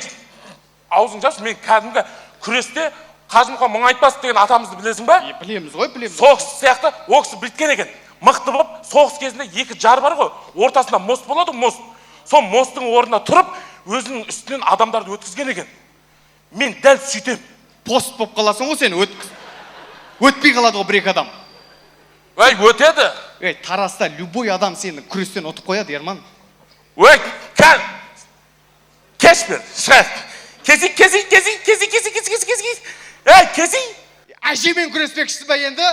аузың жапшы, мен кәдімгі күресте Қажымұқан Мұңайтпасов деген атамызды білесің ба? Білеміз ғой, білеміз. Соғыс сияқты ол кісі бүйткен екен. Мықты болып, соғыс кезінде 2 жар бар ғой. Ортасында мост болады, мост. Сол мосттың орнына тұрып, өзінің үстінен адамдарды өткізген екен. Мен дәл сөйтем. Пост болып қаласың ғой сен, өтпей қалады ғой бір-екі адам. Өтеді. Тараста любой адам сені күрестен ұтып қояды, Ерман. Кеш бер, шығайық. Кези. Кези. Әжемен күреспекшісі бе енді?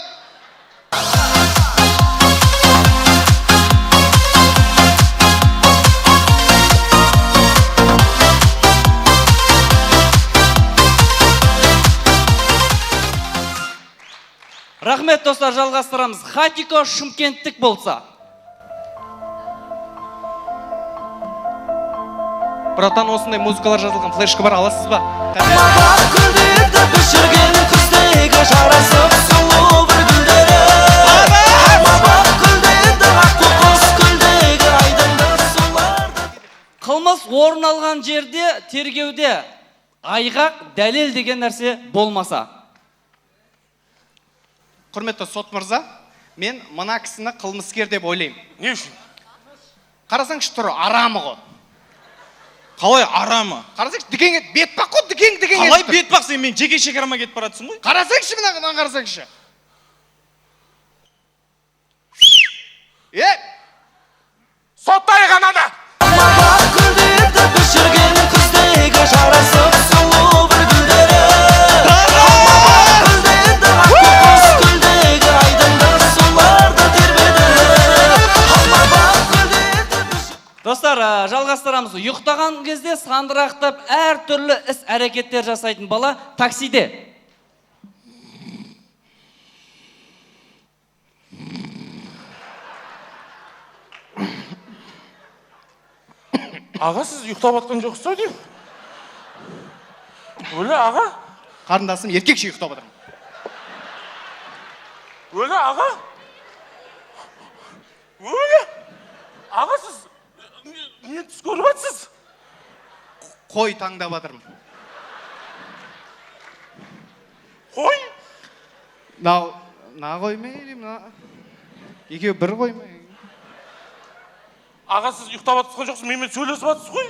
Рахмет достар, жалғастырамыз. Хатико шымкенттік болса. Братан, осындай музыкалар жазылған флешка бар, аласыз ба? Күлдерді пішірген күздегі жарасып сұлу бір гүлдері. Күлдерді аққу құс күлдегі айдынды суларды. Қылмыс орын алған жерде тергеуде айғақ дәлел деген нәрсе болмаса. Құрметті сот мырза, мен мына кісіні қылмыскер деп ойлаймын. Не үшін? Қарасаңшы тұры, арамы ғой. Қалай арамы? Қарасаңшы, бетпақ қой, дікең. Қалай бетпақ сен, мен жеке шекарама кетіп баратсың ғой? Қарасаңшы, мына қарасаңшы. Соттайған ана! Күлдерді пішірген күздегі жарасып сұлу бір гүлдері. Күлдерді аққу құс күлдегі айдынды суларды тербеді. Достар, жалғастырамыз. Ұйықтаған кезде сандырақтап әртүрлі іс әрекеттер жасайтын бала таксиде. Аға, сіз ұйықтап атқан жоқсыз ау деймін. Өлі, аға? Қарындасым еркекше ұйықтап атырмын. Өлі, аға? Өлі? Аға, сіз не түс көріп атсыз? Қой таңдап атырмын. Қой? На қой ме? Екеу бір қой ме? Аға, сіз ұйықтап атысқан жоқсыз, менімен сөйлесіп атсыз ғой?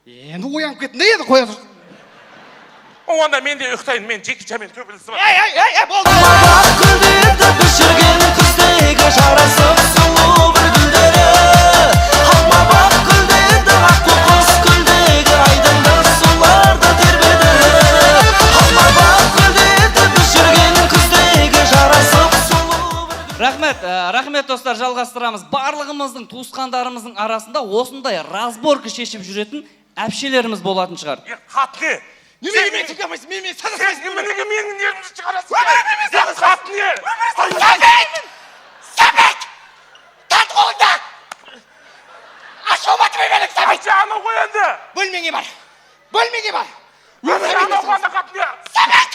Енді оянып кеттің, еді қоя тұр. Онда мен де ұйықтайын, мен жекешемен төбелесіп болды. Күлдерді пішірген күздегі жарасып сұлу бір гүлдері. Алмабақ күлдерді аққу құс күлдегі айдынды суларды тербеді. Алмабақ күлдерді пішірген күздегі жарасып сұлу бір гүлдері. Рахмет достар, жалғастырамыз. Барлығымыздың туысқандарымыздың арасында осындай разборка шешіп жүретін әпшелеріміз болатын шығар. Қатны! Неге мен тыңдамайсың? Мен садаспайсың. Сен неменеге менің нервімді шығарасың? Қатны! Сәбет! Тат қолыңда! Ашу батырмай менің Сәбет! Әпше анау қой енді! Бөлмеге бар! Өмір анау қойында қатны! Сәбет!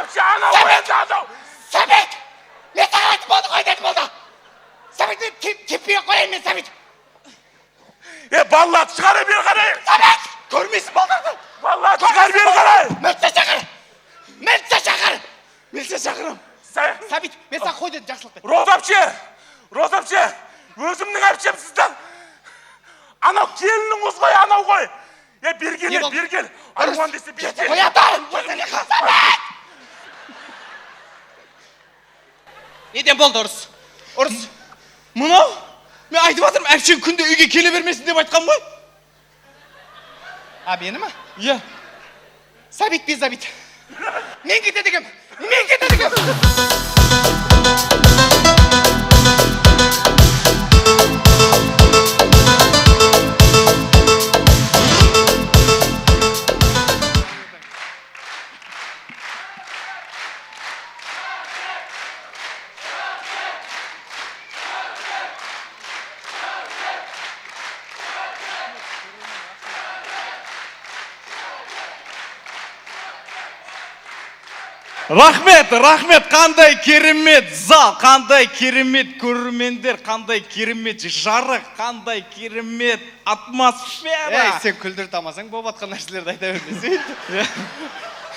Әпше анау қой енді анау! Сәбет! Мен саған айтып болды ғой дедім болды! Сәбет, мен теппеге қойайын мен Сәбет! Балаларды шығара бері қарай! Сәбет! Көрмейсің балдарды! Балаларды шығара бері қарай! Мілтсе шақыр! Мілтсе шақыр! Мілтсе шақырым! Сәбет, мен саған қой дедім жақсылықты. Розапше! Өзімнің әпшем сіздің! Анау келінің қыз ғой, анау ғой! Бергел. Арман десе бергел. Неден болды ұрыс? Ұрыс. Мынау? Мен айтып жатырмын, әпшең күнде үйге келе бермесін деп айтқан ғой. А, мені ма? Иә. Сабит пе забит. Мен кетеді екем. Рахмет, қандай керемет зал, қандай керемет көрермендер, қандай керемет жарық, қандай керемет атмосфера. Сен күлдіріп тамасаң, болып атқан нәрселерді айта бермесең.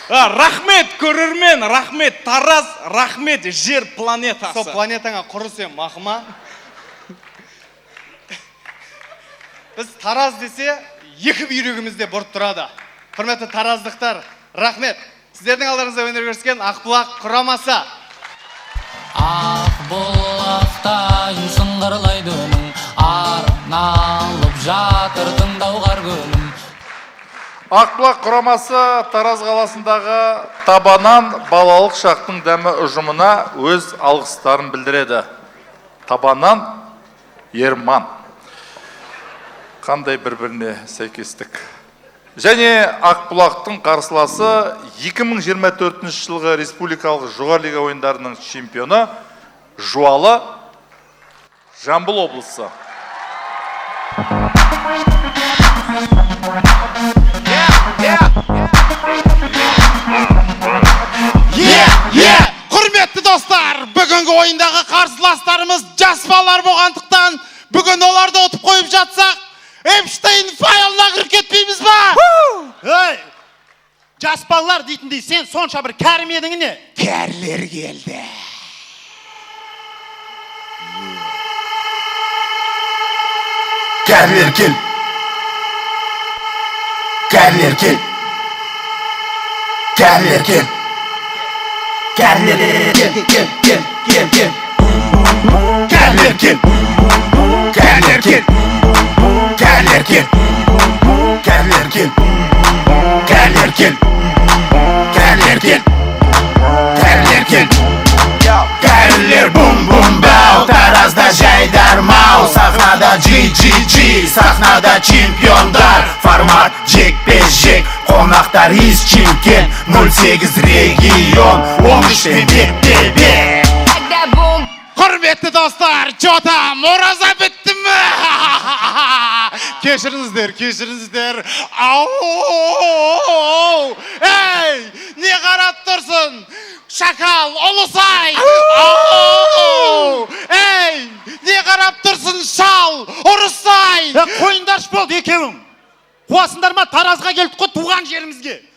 Рахмет көрермен, рахмет Тараз, рахмет жер планетасы. Сол планетаңа құры сен мақыма. Біз Тараз десе, екі бүйрегімізде бұрт тұрады. Құрметті тараздықтар, рахмет. Сіздердің алдарыңызда өнер көрсеткен Ақбұлақ құрамасы. Ақбұлақтайын сыңғырлайды үнің, арналып жатыр тыңдауға гүлім. Ақбұлақ құрамасы Тараз қаласындағы Табанан балалық шақтың дәмі ұжымына өз алғыстарын білдіреді. Табанан Ерман. Қандай бір-біріне сәйкестік. Және Ақбұлақтың қарсыласы 2024 жылғы республикалық жоғары лига ойындарының чемпионы Жуалы Жамбыл облысы. Құрметті достар, бүгінгі ойындағы қарсыластарымыз жас балалар болғандықтан, бүгін оларды ұтып қойып жатсақ, Эпштейн файлына кіріп кетпейміз ба? Жас балалар дейтіндей, сен сонша бір кәрім едің не? Кәрілер келді. Кәрілер кел. Кәрілер кел. Кәрілер кел. Кәрілер кел. Кәрілер кел. Кәрілер кел. Кәрілер кел. Кәрілер кел. Кәрілер кел. Кәрілер кел. Кәрілер кел. Кәрілер бум-бум бау, Таразда жайдармау, сахнада GGG, сахнада чемпиондар, формат жекпе-жек, қонақтар из Чимкент, 08 регион, 13 бет-бе-бе. Құрметті достар, жотам, ораза бітті ме? Кешіріңіздер. Ау! Ей, не қарап тұрсын? Шакал, ұлысай! Ау! Ей, не қарап тұрсын? Шал, ұрысай! Қойындарш болды екеуің. Қуасындар ма, Таразға келдік қой туған жерімізге.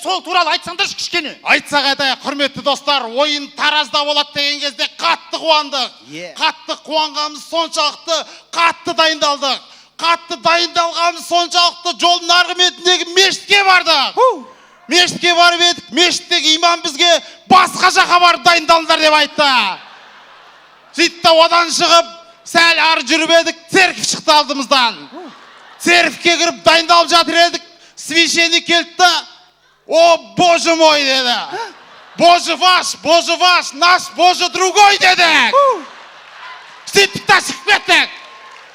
Сол туралы айтсаңдаршы кішкене. Айтсақ айтайық, құрметті достар, ойын Таразда болады деген кезде қатты қуандық. Қатты қуанғанымыз соншалықты қатты дайындалдық. Қатты дайындалғанымыз соншалықты жолдың арғы бетіндегі мешітке бардық. Мешітке барып едік, мешіттегі имам бізге басқа жаққа барып дайындалыңдар деп айтты. Сөйтті одан шығып, сәл ары жүріп едік, церковь шықты алдымыздан. Церковьке кіріп дайындалып жатыр едік, священник келді. О, боже мой, деді. Боже ваш, наш боже другой, дедік. Сөйтіп та шығып кеттік.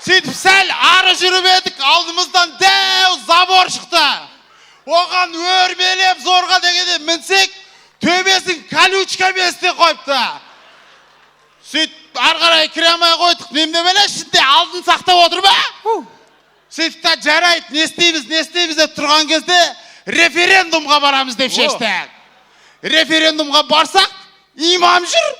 Сөйтіп сәл ары жүріп едік, алдымыздан дәу забор шықты. Оған өрмелеп зорға дегенде мінсек, төбесін колючкамен істеп қойыпты. Сөйтіп ары қарай кіре алмай қойдық, немде біле ішінде алдын сақтап отыр ба? Сөйтіп та жарайды, не істейміз деп тұрған кезде референдумға барамыз деп шештік. Референдумға барсақ, имам жүр.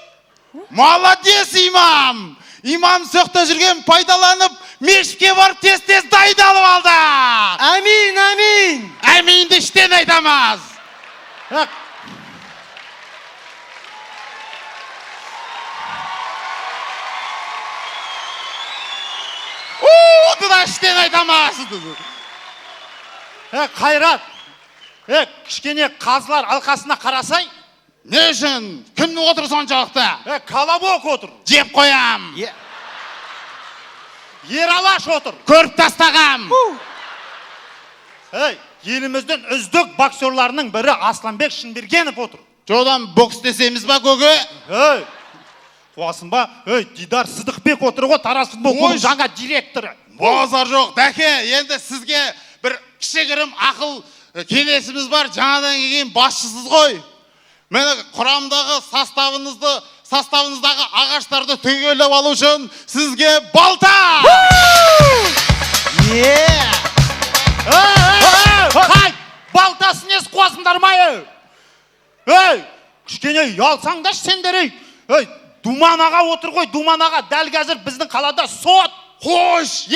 Молодец имам. Имам соқта жүрген пайдаланып, мешітке барып тез-тез дайындалып алды. Әминді іштен айтамыз. Оды да іштен айтамыз. Қайрат, кішкене қазылар алқасына қарасай. Не үшін? Кім отыр соншалықты? Колобок отыр. Жеп қоям. Ералаш отыр. Көріп тастағам. Еліміздің үздік боксерларының бірі Асланбек Шынбергенов отыр. Жодан бокс десеміз ба, көге? Қуасың ба? Дидар Сыдықбек отыр ғой, Тараз футбол клубының жаңа директоры. Бозар жоқ, дәке, енді сізге бір кішігірім ақыл кеңесіміз бар. Жаңадан келген басшысыз ғой. Мені құрамдағы составыңыздағы ағаштарды түгелеп алу үшін сізге балта! Қай, балтасын ес қуасыңдар ма? Кішкене ұялсаңдар сендер. Думан аға отыр ғой, Думан аға. Дәл қазір біздің қалада сот. Қош!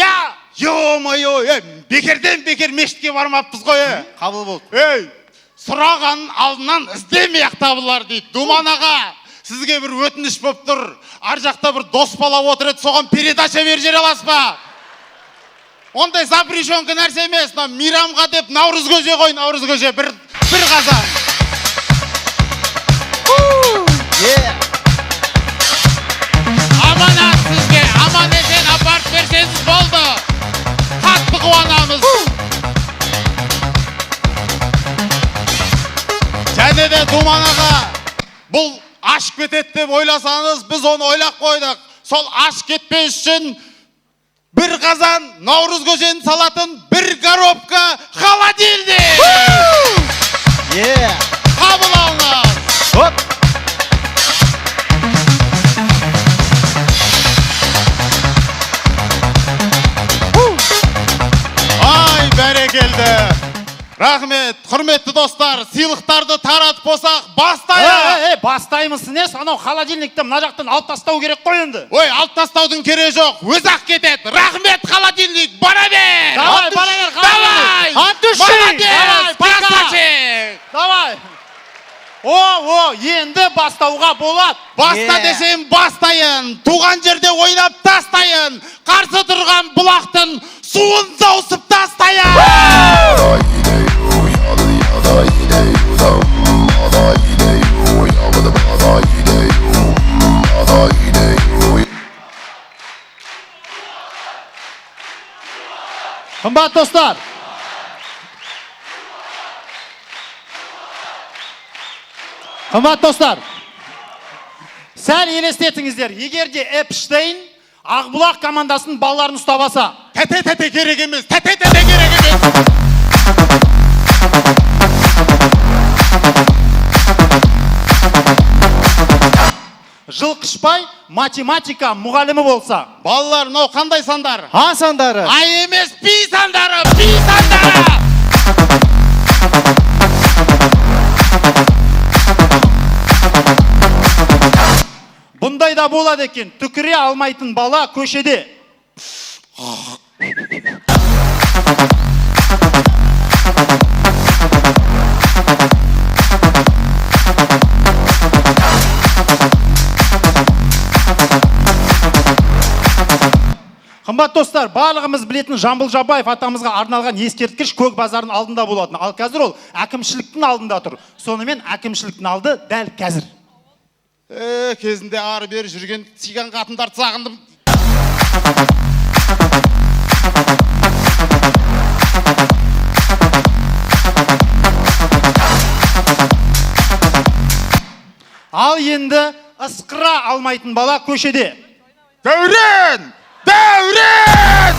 Йо-майо, бекерден бекер мешітке бармаппыз ғой. Қабыл болды. Сұраған алдынан іздемей-ақ табылар дейді. Думан аға, сізге бір өтініш болып тұр. Ар жақта бір дос бала отыр еді, соған передача бер жер аласыз ба? Ондай запрещенкі нәрсе емес. Мейрамға деп Наурыз көже ғой, Наурыз көже. Бір қазан. Аманат сізге, аман есен апарып берсеңіз болды. Қатты қуанамыз. Және де Думан аға, бұл ашып кетеді деп ойласаңыз, біз оны ойлап қойдық. Сол ашып кетпес үшін бір қазан Наурыз көжені салатын бір коробка холодильник. Қабыл алыңыз. Ай, бәрекелді. Рахмет, құрметті достар, сыйлықтарды таратып болсақ, бастайық. Бастаймыз не? Анау холодильникті мына жақтан алып тастау керек қой енді. Ой, алып тастаудың керегі жоқ, өзі-ақ кетеді. Рахмет, холодильник, бара бер. Давай, бара бер, холодильник. Молодец, красавчик. Давай. Енді бастауға болады. Баста десем бастайын, туған жерде ойнап тастайын, қарсы тұрған бұлақтың суын сауысып тастайын. Қымбат достар, сәл елестетіңіздер, егер де Эпштейн Ақбұлақ командасының балаларын ұстап алса, тәте керек емес, тәте керек емес. Жылқышбай математика мұғалімі болса, балалар, мынау қандай сандар? А сандары. Ай емес, би сандары, би сандары. Бұндай да болады екен, түкіре алмайтын бала көшеде. Қымбат достар, барлығымыз білетін Жамбыл Жабаев атамызға арналған ескерткіш көк базардың алдында болатын. Ал қазір ол әкімшіліктің алдында тұр. Сонымен әкімшіліктің алды дәл қазір. Кезінде ары бері жүрген сиған қатындарды сағындым. Ал енді ысқыра алмайтын бала көшеде. Дәурен! Дәурен!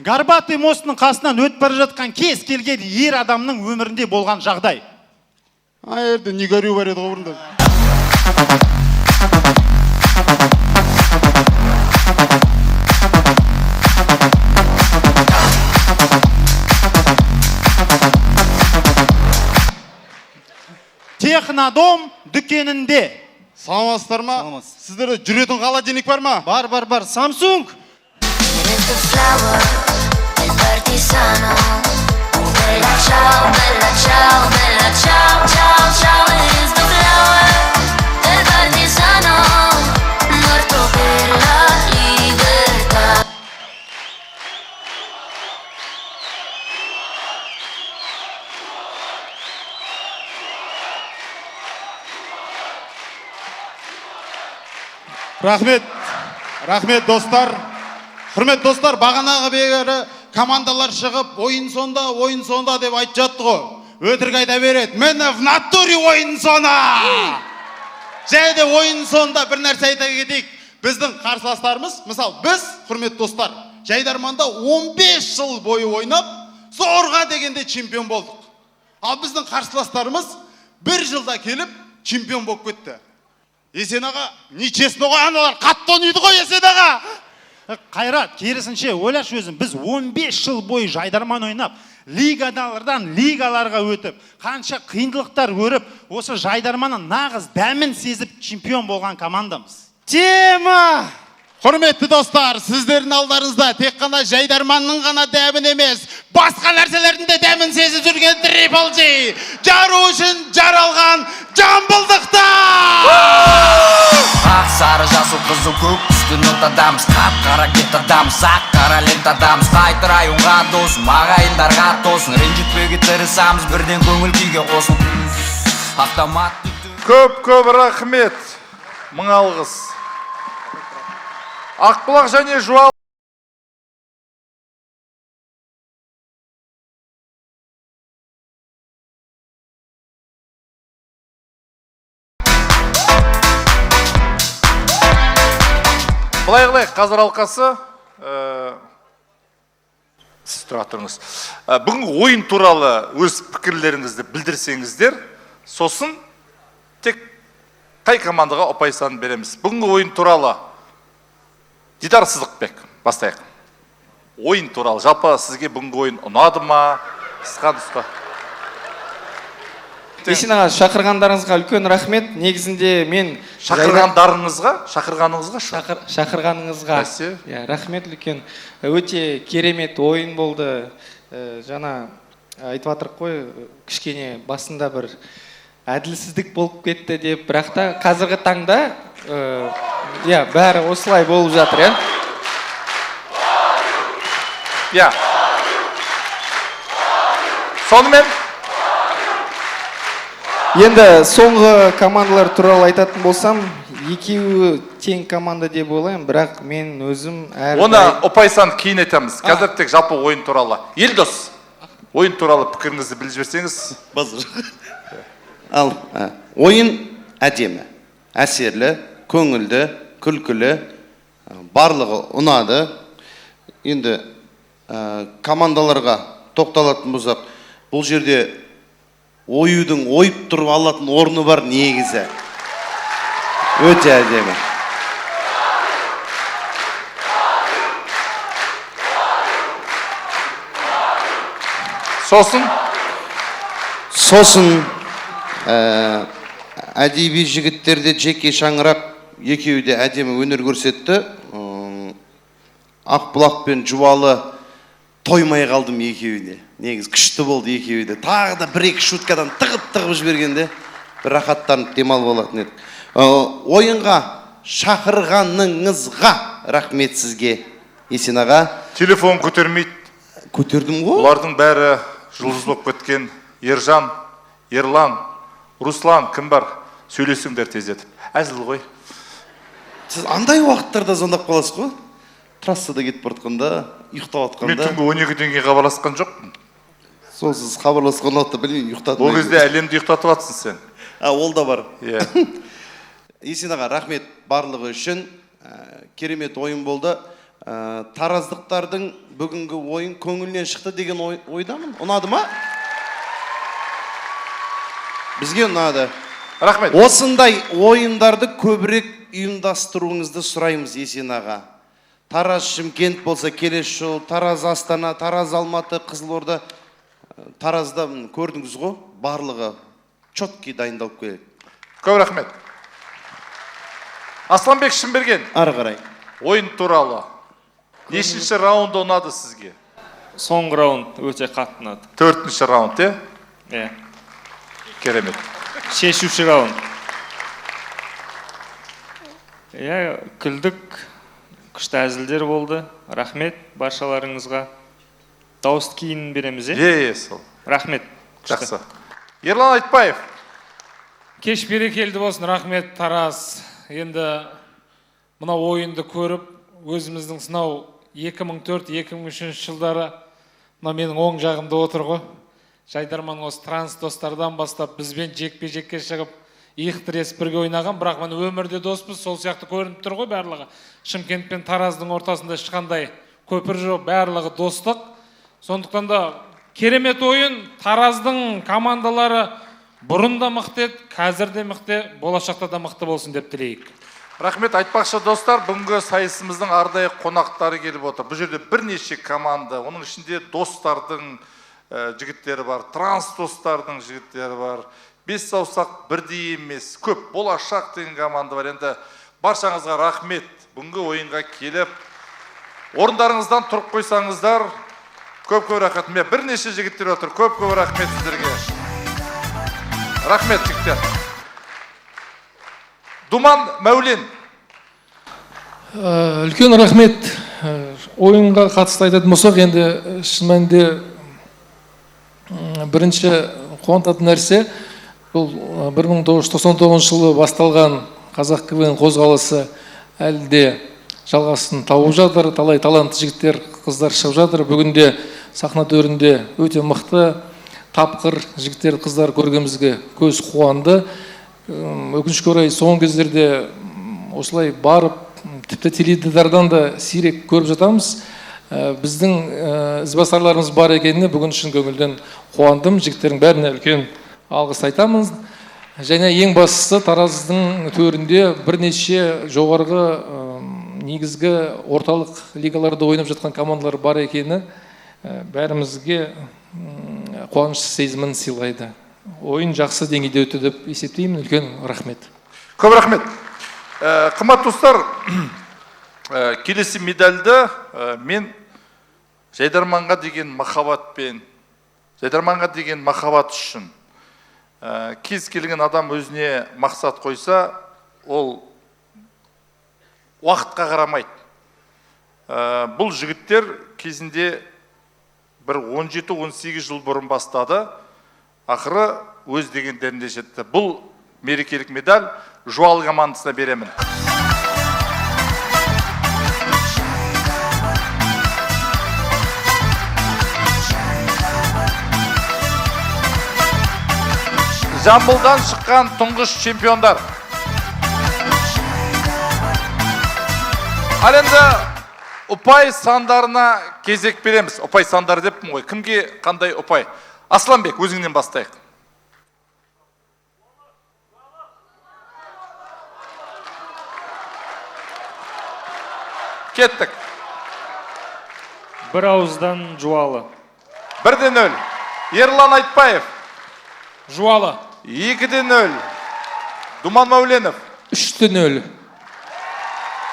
Горбатый мостының қасынан өтіп бара жатқан кез келген ер адамның өмірінде болған жағдай. Айырды, не горю бар еді ғұрында. Технодом дүкенінде. Саламатсыздар ма? Сіздерде жүретін холодильник бар ма? Бар, Samsung. Artisano, bella ciao, bella ciao, bella ciao, ciao, ciao, is the del partigiano muerto per la libertà. Рахмет достар. Құрмет достар, бағанағы бері командалар шығып, ойын сонда деп айтып жатты ғой. Өтірік айта береді. Мені в натуре ойын сона. Және ойын сонда бір нәрсе айта кетейік. Біздің қарсыластарымыз, мысалы біз, құрмет достар, Жайдарманда 15 жыл бойы ойнап, зорға дегенде чемпион болдық. Ал біздің қарсыластарымыз бір жылда келіп чемпион болып кетті. Есен аға, нечесін ғой, аналар қатты ойнайды ғой Есен аға. Қайрат, керісінше ойлашы өзің, біз 15 жыл бойы Жайдарман ойнап, лигадалардан лигаларға өтіп, қанша қиындықтар көріп, осы Жайдарманның нағыз дәмін сезіп чемпион болған командамыз. Тема! Құрметті достар, сіздердің алдарыңызда тек қана Жайдарманның ғана дәмін емес, басқа нәрселердің де дәмін сезіп жүрген Трипл J, жару үшін жаралған Жамбылдықтар! Ақ сары жасыл қызыл көк түсті нотадамыз, қап-қара кеттадамыз, ақ-қара лентадамыз, қайтыр аюңға тосын, ағайындарға тосын, ренжітпеуге тырысамыз, бірден көңіл күйге қосыл. Автоматты Көп рахмет. Мың алғыс. Ақбұлақ және Жуал Былай қылайық, қазір алқасы сіз тұра тұрыңыз. Бүгінгі ойын туралы өз пікірлеріңізді білдірсеңіздер, сосын тек қай командаға ұпай санын береміз. Бүгінгі ойын туралы Дидар Сыздықбек, бастайық. Ойын туралы, жалпы сізге бүгінгі ойын ұнады ма? Қысқа нұсқа. Есен аға, шақырғандарыңызға үлкен рахмет. Негізінде мен Шақырғаныңызға? Шақырғаныңызға. Рахмет үлкен. Өте керемет ойын болды. Жаңа айтып жатырық қой, кішкене басында бір әділсіздік болып кетті деп, бірақ та қазіргі таңда бәрі осылай болып жатыр, Сонымен енді соңғы командалар туралы айтатын болсам, екеуі тең команда деп ойлаймын, бірақ мен өзім Оны ұпай санын кейін айтамыз. Қазір тек жалпы ойын туралы. Елдос, ойын туралы пікіріңізді біліп жіберсеңіз. Ал, ойын әдемі, әсерлі, көңілді, күлкілі, барлығы ұнады. Енді командаларға тоқталатын болсақ, бұл жерде ойудың ойып тұрып алатын орны бар негізі. Өте әдемі. Сосын әдеби жігіттерде жеке шаңырақ екеуі де әдемі өнер көрсетті. Ақбұлақ пен Жуалы тоймай қалдым екеуіне. Негіз күшті болды екеуі де. Тағы да бір-екі шуткадан тығып жібергенде бір рахаттанып демал болатын еді. Ойынға шақырғаныңызға рахмет сізге, Есен аға. Телефон көтермейді. Көтердім ғой. Олардың бәрі жұлдыз болып кеткен. Ержан, Ерлан, Руслан, кім бар? Сөйлесіңдер тездетіп. Әзіл ғой. Сіз андай уақыттарда звондап қаласыз ғой? Трассада кетіп бартқанда, ұйықтап атқанда. Мен түнгі 12-ден кейін хабарласқан жоқпын. Сол сіз хабарласқан уақытта білмеймін, ұйықтатып. Ол кезде әлемді ұйықтатып атсың сен. Ол да бар. Есен аға, рахмет барлығы үшін. Керемет ойын болды. Тараздықтардың бүгінгі ойын көңілінен шықты деген ойдамын. Ұнады ма? Бізге ұнады. Рахмет. Осындай ойындарды көбірек ұйымдастыруыңызды сұраймыз, Есен аға. Тараз Шымкент болса келесі жол, Тараз Астана, Тараз Алматы, Қызылорда. Таразда көрдіңіз ғой, барлығы чотки дайындалып келеді. Көп рахмет. Асланбек Шымберген. Ары қарай. Ойын туралы. Нешінші раунд ұнады сізге? Соңғы раунд өте қатты ұнады. 4-ші раунд, Иә. Керемет. Шешуші раунд. Иә, күлдік, күшті әзілдер болды. Рахмет баршаларыңызға. Дауысты кейін береміз, Сол. Рахмет. Жақсы. Ерлан Айтбаев. Кеш берекелді болсын, рахмет Тараз. Енді мына ойынды көріп, өзіміздің сынау 2004-2003 жылдары мына менің оң жағымда отыр ғой. Жайдарман осы транс достардан бастап бізбен жекпе-жекке шығып, иық тірес бірге ойнаған, бірақ мен өмірде доспыз, сол сияқты көрініп тұр ғой барлығы. Шымкент пен Тараздың ортасында ешқандай көпір жоқ, барлығы достық. Сондықтан да керемет ойын, Тараздың командалары бұрын да мықты еді, қазір де мықты, болашақта да мықты болсын деп тілейік. Рахмет. Айтпақшы достар, бүгінгі сайысымыздың арнайы қонақтары келіп отыр. Бұл жерде бірнеше команда, оның ішінде достардың жігіттері бар, транс достардың жігіттері бар. Бес саусақ бірдей емес, көп, болашақ деген команда бар. Енді баршаңызға рахмет. Бүгінгі ойынға келіп, орындарыңыздан тұрып қойсаңыздар, көп-көп рахмет. Бірнеше жігіттер отыр, көп-көп рахмет сіздерге. Рахмет, жігіттер. Думан Мәулен. Үлкен рахмет. Ойынға қатысты айтатын болсақ, енді шын мәнінде бірінші қуантатын нәрсе, бұл 1999 жылы басталған қазақ КВН қозғалысы әлі де жалғасын тауып жатыр. Талай талантты жігіттер, қыздар шығып жатыр. Бүгінде сахна төрінде өте мықты, тапқыр жігіттер, қыздар көргенімізге көз қуанды. Өкінішке орай соңғы кездерде осылай барып, тіпті теледидардан да сирек көріп жатамыз. Біздің ізбасарларымыз бар екеніне бүгін шын көңілден қуандым. Жігіттердің бәріне үлкен алғыс айтамыз. Және ең бастысы Тараздың төрінде бірнеше жоғарғы негізгі орталық лигаларда ойнап жатқан командалар бар екені бәрімізге қуаныш сезімін сыйлайды. Ойын жақсы деңгейде өтті деп есептеймін. Үлкен рахмет. Көп рахмет. Қымбат достар, келесі медальді мен Жайдарманға деген махаббатпен, Жайдарманға деген махаббат үшін кез келген адам өзіне мақсат қойса, ол уақытқа қарамайды. Бұл жігіттер кезінде бір 17-18 жыл бұрын бастады. Ақыры өз дегендерінде жетті. Бұл мерекелік медаль Жуал командасына беремін. Жамбылдан шыққан тұңғыш чемпиондар. Ал енді ұпай сандарына кезек береміз. Ұпай сандары деппін ғой. Кімге қандай ұпай? Асланбек, өзіңнен бастайық. Кеттік. Бір ауыздан Жуалы. 1-0. Ерлан Айтбаев. Жуалы. 2-0. Думан Мәуленов. 3-0.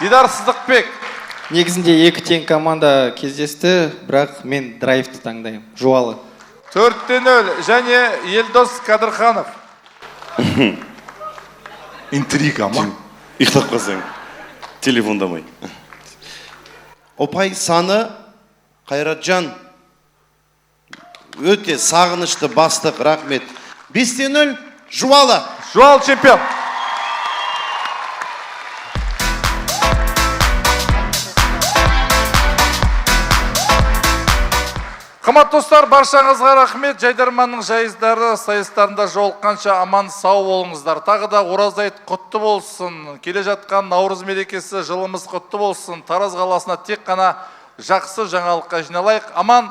Дидар Сыздықбек. Негізінде екі тең команда кездесті, бірақ мен драйвты таңдаймын. Жуалы. 4-0. Және Елдос Кадырханов. Интрига ма? Иқтап қалсаң. Телефондамай. Ұпай саны Қайратжан. Өте сағынышты бастық, рахмет. 5-0 Жуалы. Жуал чемпион. Қымбат достар, баршаңызға рахмет. Жайдарманның жайыздары сайыстарында жолыққанша аман сау болыңыздар. Тағы да ораза айт құтты болсын. Келе жатқан Наурыз мерекесі жылымыз құтты болсын. Тараз қаласына тек қана жақсы жаңалыққа жиналайық. Аман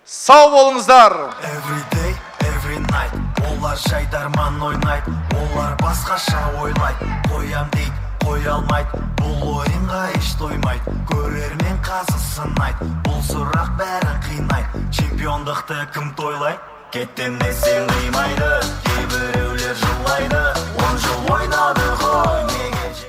сау болыңыздар. Every day, every night. Олар Жайдарман ойнайды, олар басқаша ойлайды. Қоям дейді, қоя алмайды, бұл ойынға еш тоймайды. Көрермен қазы сынайды, бұл сұрақ бәрі қинайды. Чемпиондықты кім тойлайды? Кеттен несен қимайды, кейбіреулер жылайды. 10 жыл ойнады ғой, неге